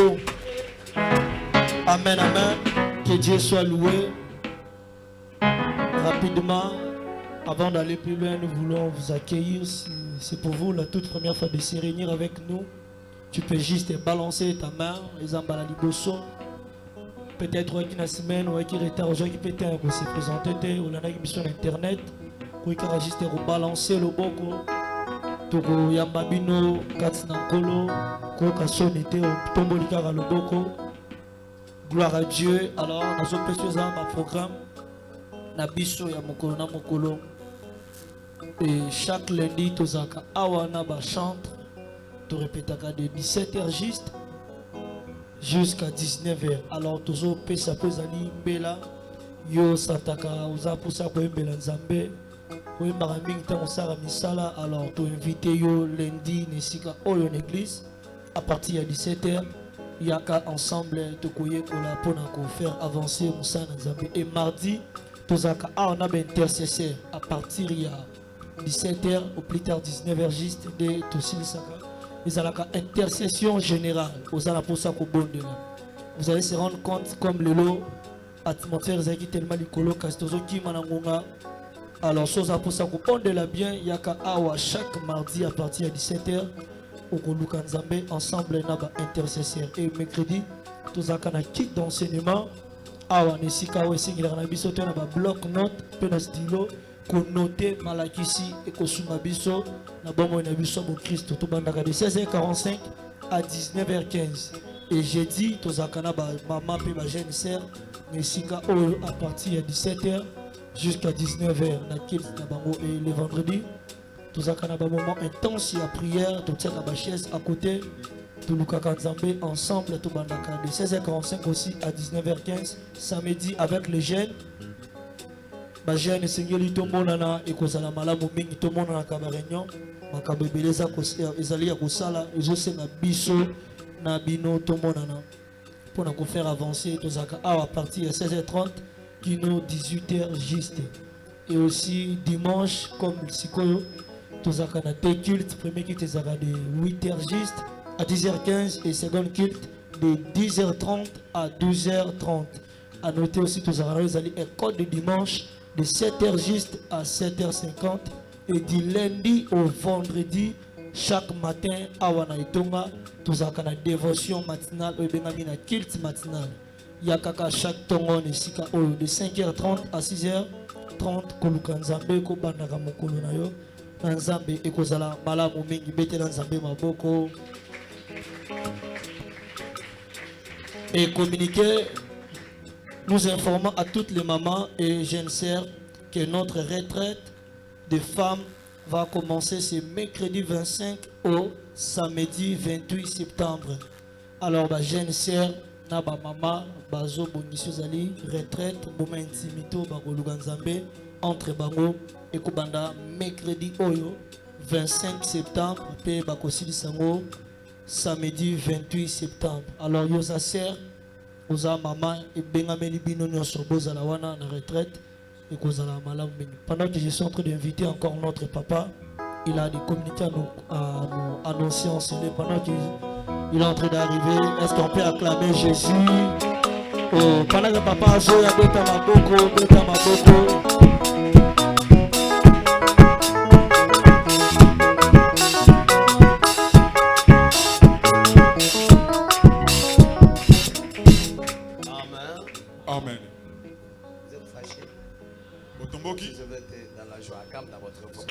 Amen, amen. Que Dieu soit loué. Rapidement, avant d'aller plus loin, nous voulons vous accueillir. C'est pour vous la toute première fois de se réunir avec nous. Tu peux juste balancer ta main, exemple à la liboso. Peut-être qu'il y a une semaine ou qu'il retard aujourd'hui qui peut être se présenter ou la mission internet. Ou qu'il a juste balancer le boko. Toko yambabino katsinankolo ko kasonete tombo likara le boko. Gloire à Dieu. Alors nous avons précisé un programme na biso ya mokolo na mokolo. Et chaque lundi, tozaka awana ba chantre, tu répétaka de 17h juste jusqu'à 19h. Alors tozo pesa pezali mbela yo sataka oza posa ko mbela nzambe ko mbara mingi tango sara misala. Alors tu invité yo lundi nesika oyo l'église à partir de 17h. Yaka ensemble tokoye kola pona ko faire avancer musana nzambe. Et mardi tozaka awana ba intercesseur à partir ya 17h ou plus tard 19h juste de Tosili Saka. Ils ont la intercession générale. Vous allez se rendre compte comme le lot atmosphère est tellement licolo kastozo qui manangonga. Alors soza pour ça qu'on de la bien yaka awa chaque mardi à partir de 17h au Koluka Nzambe ensemble naba intercesseur. Et mercredi tozaka na kit d'enseignement awa nesika we singira na biso to na ba bloc note pe na stylo ko noter malakisi et ko suma biso na bomo na biso bo Christ to bandaka de 16h45 à 19h15. Et jeudi tozaka na ba maman pe ba jeune sœur nesika o à partir de 17h jusqu'à 19h na kit na bango. Et le vendredi tozaka na ba moment intense à prière to tia ba chaise à côté to lukaka nzambe ensemble to bandaka de 16h45 aussi à 19h15 samedi avec les jeunes. Bajane sengeli tomonana ekozala malamu mingi tomonana ka ba réunion makabebeleza ko ezali ya kosala ezosenga biso na bino tomonana pour nous faire avancer tozaka à partir de 16h30 kino 18h juste. Et aussi dimanche comme sikoyo tozaka na deux cultes, premier culte ezaka de 8h juste à 10h15 et second culte de 10h30 à 12h30. À noter aussi tozaka ezali école de dimanche de 7h juste à 7h50 et du lundi au vendredi chaque matin à Wanaïtonga tous la dévotion matinale et benamina kilt matinale yakaka chaque tongon esika de 5h30 à 6h30 koluka nzambe ko bandaka mokolo na yo nzambe ekozala malamu mingi betela nzambe maboko. Et communiquer, nous informons à toutes les mamans et jeunes sœurs que notre retraite de femmes va commencer ce mercredi 25 au samedi 28 septembre. Alors, bah, jeunes sœurs, na ba maman, bazo bonisi zali retraite, moment intimito ba koluganzambe entre bango et kubanda mercredi oyo 25 septembre pe ba kosili sango samedi 28 septembre. Alors yo sa sœur, oza maman et bengameli bino nyonso bozala wana na retraite et kozala malamu meni. Pendant que je suis en train d'inviter encore notre papa, il a des communiqués à nous annoncer en scène. Pendant qu'il est en train d'arriver, est-ce qu'on peut acclamer Jésus? Oh, pendant que papa a joué à Beta Maboko, Beta Maboko. Amen. Vous êtes fâchés? Otomboki? Je vais être dans la joie. Acclame dans votre forme.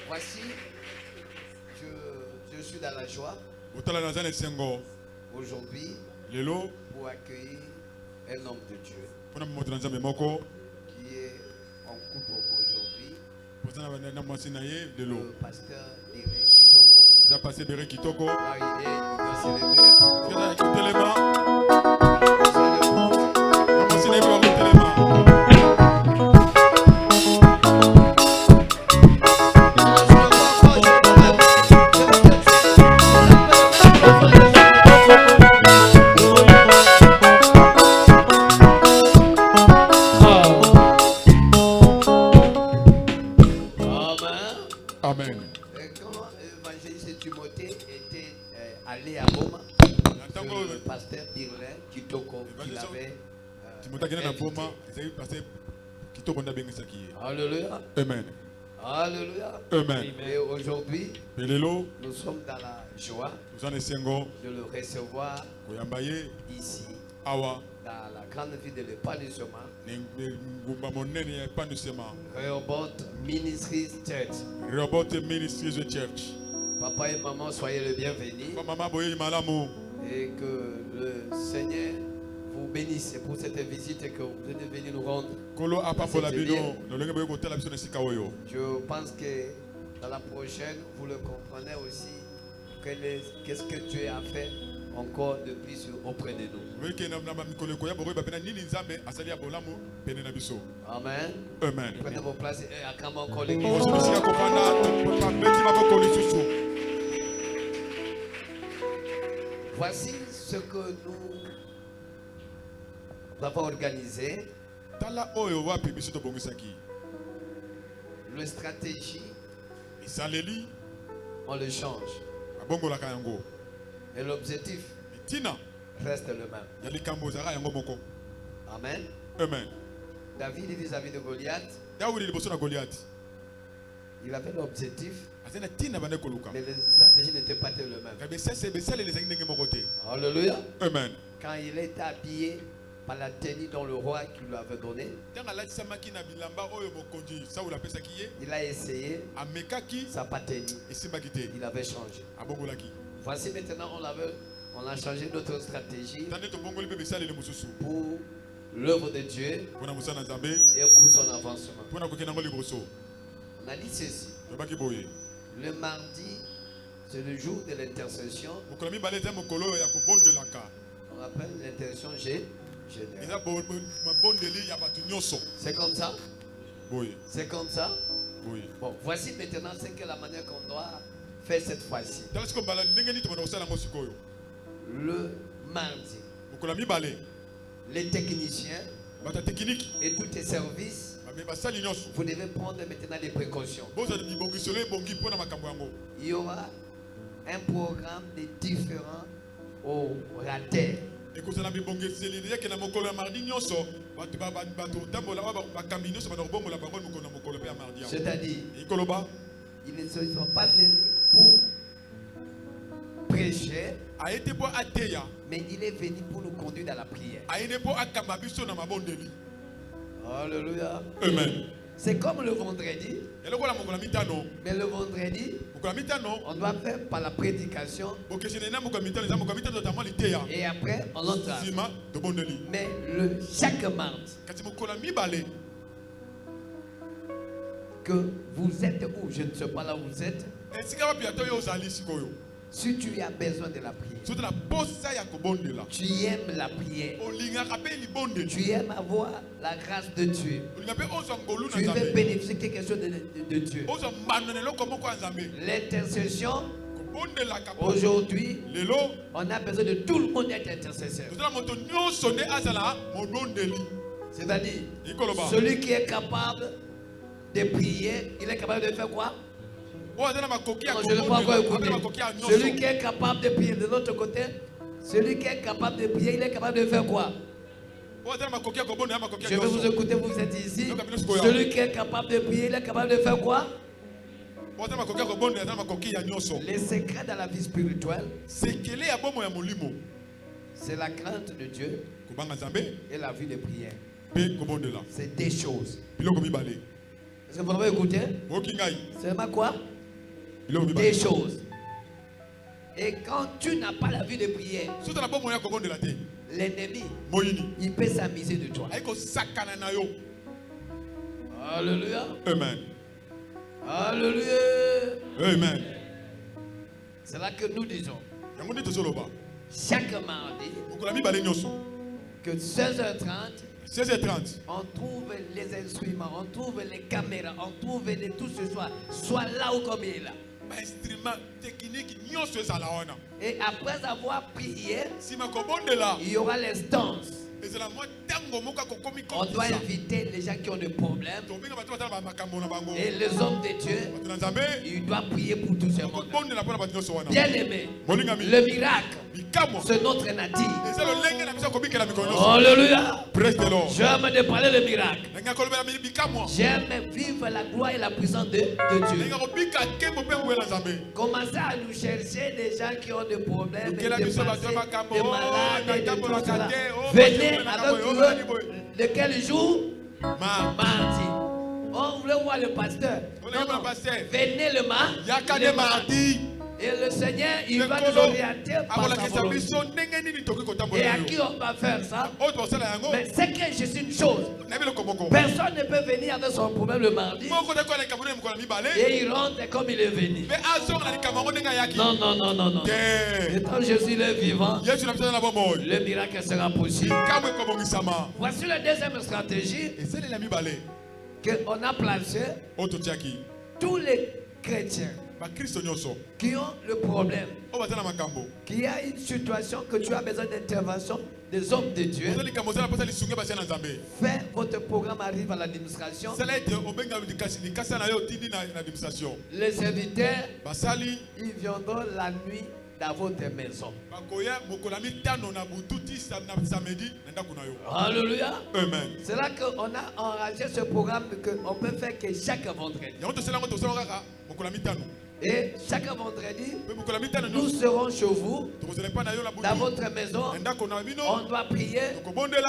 Voici, je suis dans la joie aujourd'hui pour accueillir un homme de Dieu qui est en couple aujourd'hui, le pasteur Béré Kitoko. Là, il doit se Amen. Quand l'évangéliste Timothée était allé à Boma, le pasteur Birlin Kitoko qui l'avait Alléluia. Amen. Alléluia. Amen. Et aujourd'hui, nous sommes dans la joie de le recevoir ici, dans la grande ville de l'épanouissement, Rehoboth Ministries Church. Rehoboth Ministries Church. Papa et maman, soyez les bienvenus. Et que le Seigneur vous bénisse pour cette visite que vous êtes venus nous rendre. Je pense que dans la prochaine, vous le comprenez aussi. Qu'est-ce que Dieu a fait encore de plus auprès de nous. Amen. Amen. Prenez vos places et acclamons encore l'église. Voici ce que nous avons organisé. Le stratégie, on le change. Et l'objectif reste le même. Amen. Amen. David vis-à-vis de Goliath, il avait l'objectif, mais les stratégies n'étaient pas les mêmes. Alléluia. Amen. Quand il était habillé par la tenue dont le roi qui lui avait donné, il a essayé sa tenue. Il avait changé. Voici maintenant on a changé notre stratégie pour l'œuvre de Dieu et pour son avancement. On a dit ceci. Le mardi, c'est le jour de l'intercession. On appelle l'intercession générale. C'est comme ça? Oui. C'est comme ça? Oui. Bon, voici maintenant c'est que la manière qu'on doit faire cette fois-ci. Le mardi, les techniciens et tous les services, vous devez prendre maintenant des précautions. Il y aura un programme de différents orateurs. C'est-à-dire, ils ne sont pas venus pour prêcher, mais il est venu pour nous conduire dans la prière. Alléluia. Amen. C'est comme le vendredi. Mais le vendredi, on doit faire par la prédication. Et après, on l'entraîne. Mais chaque mardi, que vous êtes où, je ne sais pas là où vous êtes. Si tu as besoin de la prière, tu aimes la prière, tu aimes avoir la grâce de Dieu, tu veux bénéficier quelque chose de Dieu. L'intercession, aujourd'hui, on a besoin de tout le monde d'être intercesseur. C'est-à-dire, celui qui est capable de prier, il est capable de faire quoi? Non, je ne peux pas encore écouter. Celui qui est capable de prier de l'autre côté, celui qui est capable de prier, il est capable de faire quoi? Je vais vous écouter, vous êtes ici. Celui qui est capable de prier, il est capable de faire quoi? Les secrets dans la vie spirituelle, c'est la crainte de Dieu et la vie de prière. C'est des choses. Est-ce que vous avez écouté? C'est ma quoi? Des choses. Et quand tu n'as pas la vie de prière, l'ennemi, il peut s'amuser de toi. Alléluia. Amen. Alléluia. Amen. C'est là que nous disons chaque mardi que 16h30, on trouve les instruments, on trouve les caméras, on trouve tout ce soir. Soit là ou comme il est là. Et après avoir prié, il y aura les danses. On doit inviter les gens qui ont des problèmes. Et les hommes de Dieu, ils doivent prier pour tous ces monde. Bien aimé, le miracle, c'est notre nature. Alléluia. J'aime de parler le miracle. J'aime vivre la gloire et la puissance de Dieu. Commencez à nous chercher des gens qui ont des problèmes, des malades, et tout cela. Venez avec eux. De quel jour? Mardi. On voulait voir le pasteur. Non. Venez le mardi. Et le Seigneur, il va nous orienter par sa volonté. Et à qui on va faire ça? Mais c'est que je suis une chose. Personne ne peut venir avec son problème le mardi. Et il rentre comme il est venu. Non. Et quand je suis le vivant, le miracle sera possible. Voici la deuxième stratégie qu'on a placée. Tous les chrétiens qui ont le problème, qui a une situation que tu as besoin d'intervention des hommes de Dieu, faites votre programme arrive à l'administration. Les serviteurs, ils viendront la nuit dans votre maison. Alléluia. Amen. C'est là qu'on a enragé ce programme qu'on peut faire que chaque vendredi. Et chaque vendredi, nous serons chez vous, dans votre maison. On doit prier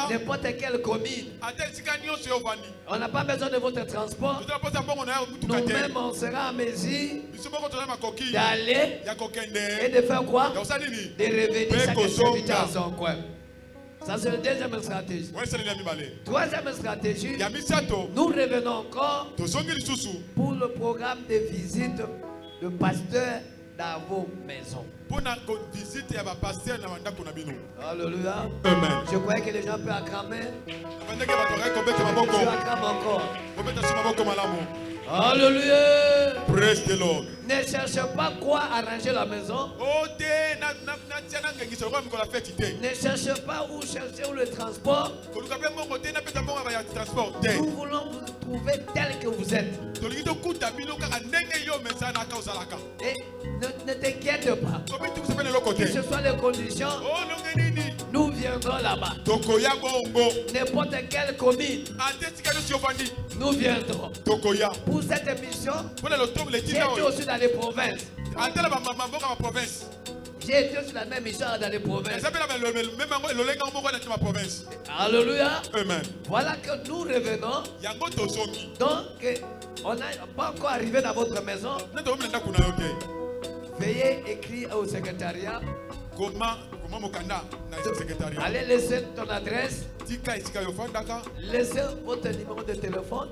n'importe quelle commune. On n'a pas besoin de votre transport. Nous-mêmes, on sera à mesure d'aller et de faire quoi? De revenir chaque serviteur à son coin. Ça, c'est la deuxième stratégie. Troisième stratégie, nous revenons encore pour le programme de visite de pasteur dans vos maisons. Alléluia. Amen. Je croyais que les gens peuvent acclamer. Tu acclames encore. Alléluia. Praise the Lord. Ne cherchez pas quoi arranger la maison. Ne cherchez pas où chercher où le transport. Nous voulons vous trouver tel que vous êtes. Et ne t'inquiète pas. Que ce soit les conditions, nous viendrons là-bas. N'importe quelle commune, nous viendrons. Pour cette émission, j'ai été aussi dans les provinces. J'ai été sur la même mission dans les provinces. Alléluia. Amen. Voilà que nous revenons. Donc, on n'a pas encore arrivé dans votre maison. Veuillez écrire au secrétariat. Allez laisser ton adresse. Laissez votre numéro de téléphone.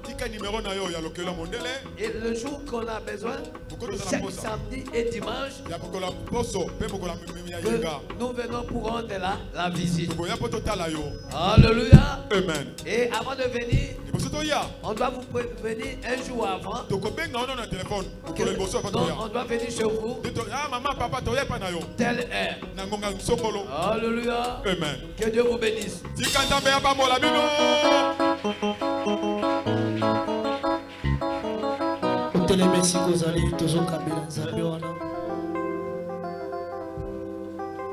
Et le jour qu'on a besoin, chaque samedi et dimanche, nous venons pour rendre la visite. Alléluia. Amen. Et avant de venir, on doit vous prévenir un jour avant. On doit venir chez vous. Telle heure. Alléluia. Amen. Que Dieu vous bénisse. Otelemesi kozali tozokabela nzambe wana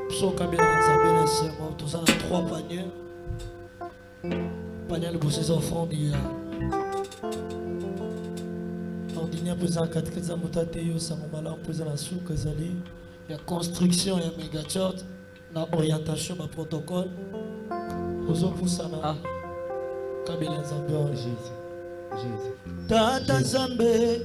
tozokabela nzambe na sema toza na 3 paniers panier liboso eza offrande ya ordinaire mpo eza na katikati eza moto ate yo sango malamu mpo eza na suka ezali ya construction ya megachurch na orientation baprotocole ozopusana kabela nzambe wana Jésus Tata Nzambe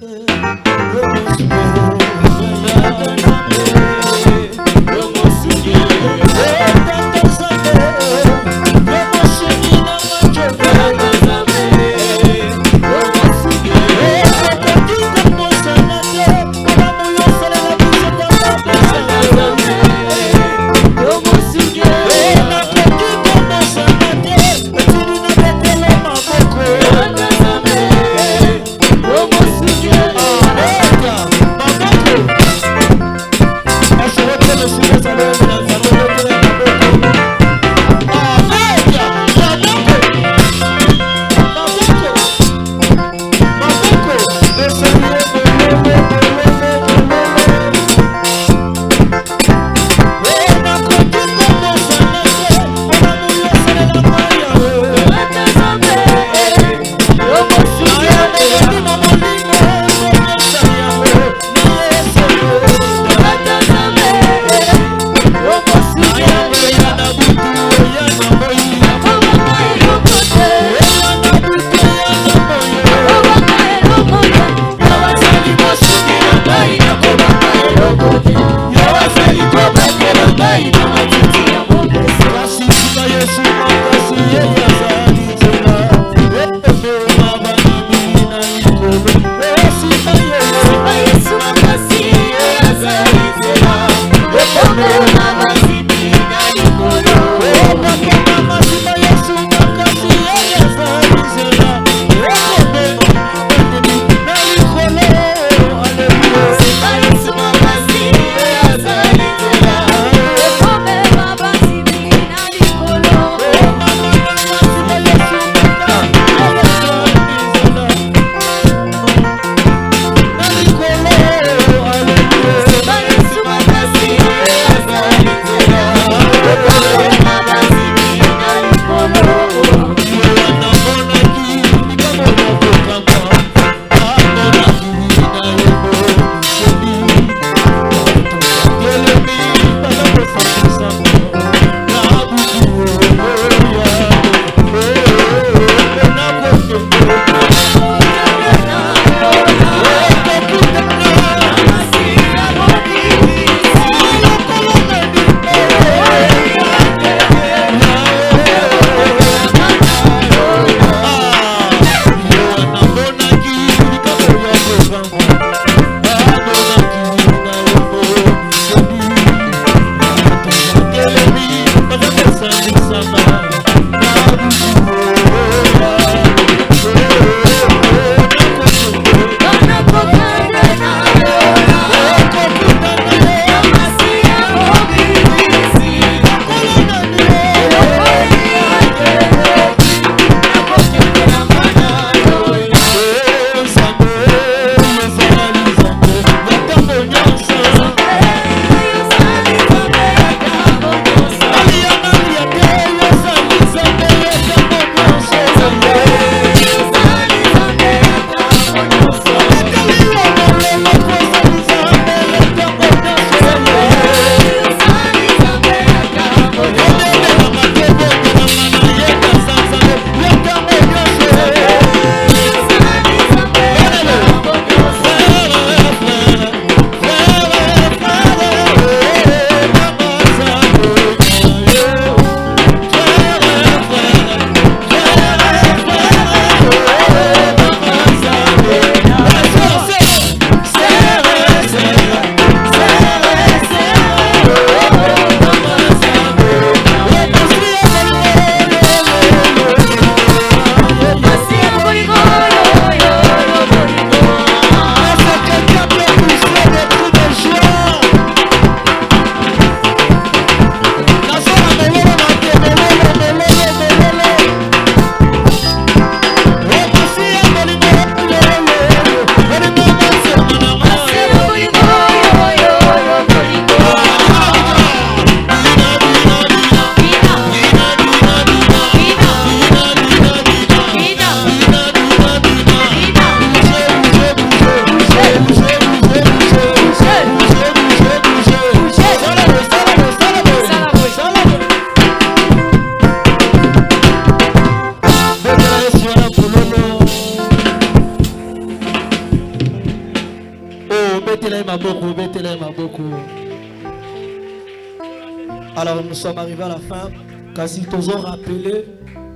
Alors nous sommes arrivés à la fin. Quasi tous ont rappelé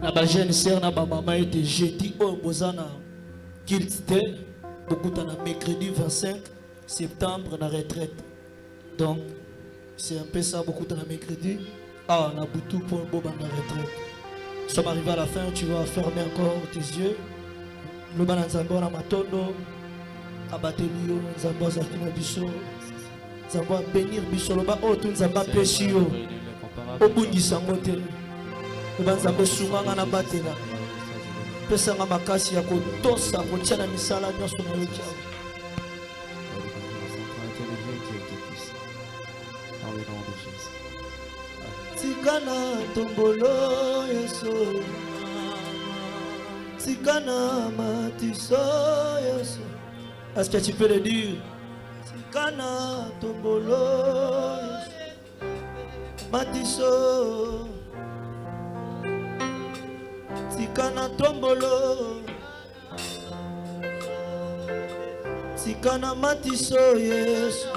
la jeune sœur na maman était jeudi au Bozana Kiltite. Beaucoup dans le mercredi 25 septembre na retraite. Donc c'est un peu ça, beaucoup dans le mercredi. Ah, on a beaucoup pour le boba na retraite. Nous sommes arrivés à la fin, tu vas fermer encore tes yeux. Nous allons nous na matondo. Abateli Nzambo Zakina Biso. Nzambo bénir Biso loba o tu Nzamba pesi yo. Obungisa mote. Nzambo sumanga na batela. Pesa nga makasi ya kotosa kotia na misala nyonso na yo kia. Sikana tombolo Yesu. Sikana matiso Yesu. Est-ce que tu peux le dire? Sikana tombolo matiso. Sikana tombolo. Sikana matiso Yesu.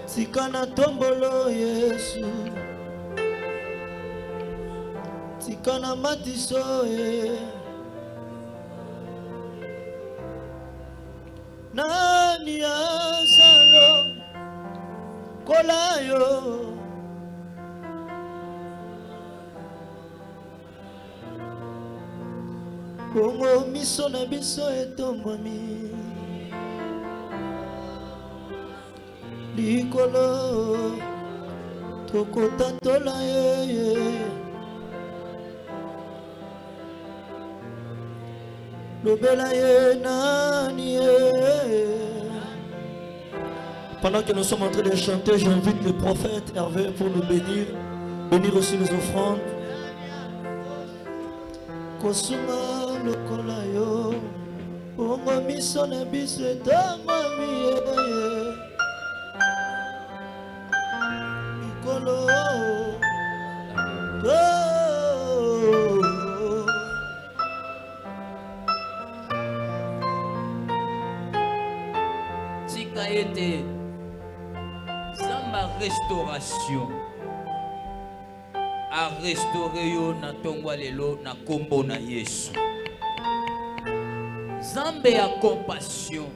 Sikana tombolo Yesu. Sikana matiso Yesu. Nani asalo kolayo Kongo miso na biso etombomi likolo tokotatola ye Pendant que nous sommes en train de chanter, j'invite le prophète Hervé pour nous bénir, bénir aussi les offrandes. Kosuma lokola yo, ongo miso na biso etamami likolo. Était Zamba restauration a restaurer yo na tongwa lelo na kombo na Yesu. Zambe ya compassion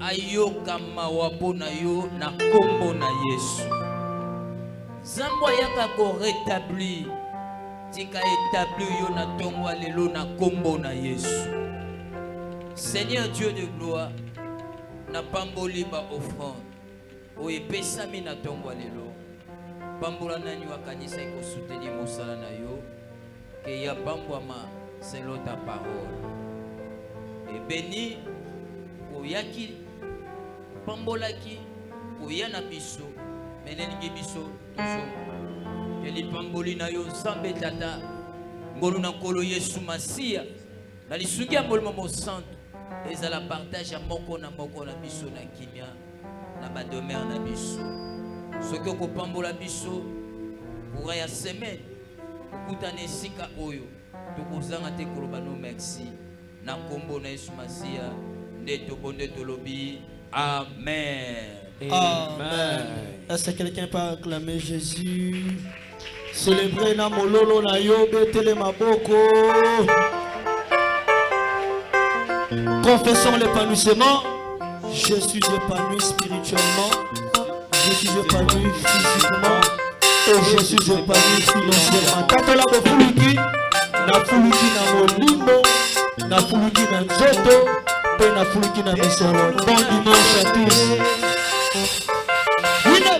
ayoka mawapo na yo na kombo na Yesu. Zambo yaka ko rétablir tika établir yo na tongwa lelo na kombo na Yesu. Seigneur Dieu de gloire, na pamboli ba offrande o epesami na tongwa lelo pambola nani wakanisa iko soutenir mosala na yo ke ya pambwama selon ta parole et béni oyaki pambolaki oyana biso menelingi biso toujours ke li pamboli na yo Nzambe tata ngolu na nkolo Yesu Masia na lisungi ya molimo mo santo ezala partage ya moko na biso na kimia na badomer na biso soki okopambola biso pour ya semaine okutana esika oyo tokozanga te koloba no merci na kombo na Yesu Masia nde tobonde tolobi amen. Amen. Est-ce que quelqu'un peut acclamer Jésus? Célébrer na mololo na yo betele maboko. Confessons l'épanouissement. Je suis épanoui spirituellement. Je suis épanoui physiquement. Et je suis épanoui financièrement. Quand on a fuluki, na fuluki na molimo, na fuluki na nzoto, et na fuluki na mesoro. Bon dimanche à tous. Winner.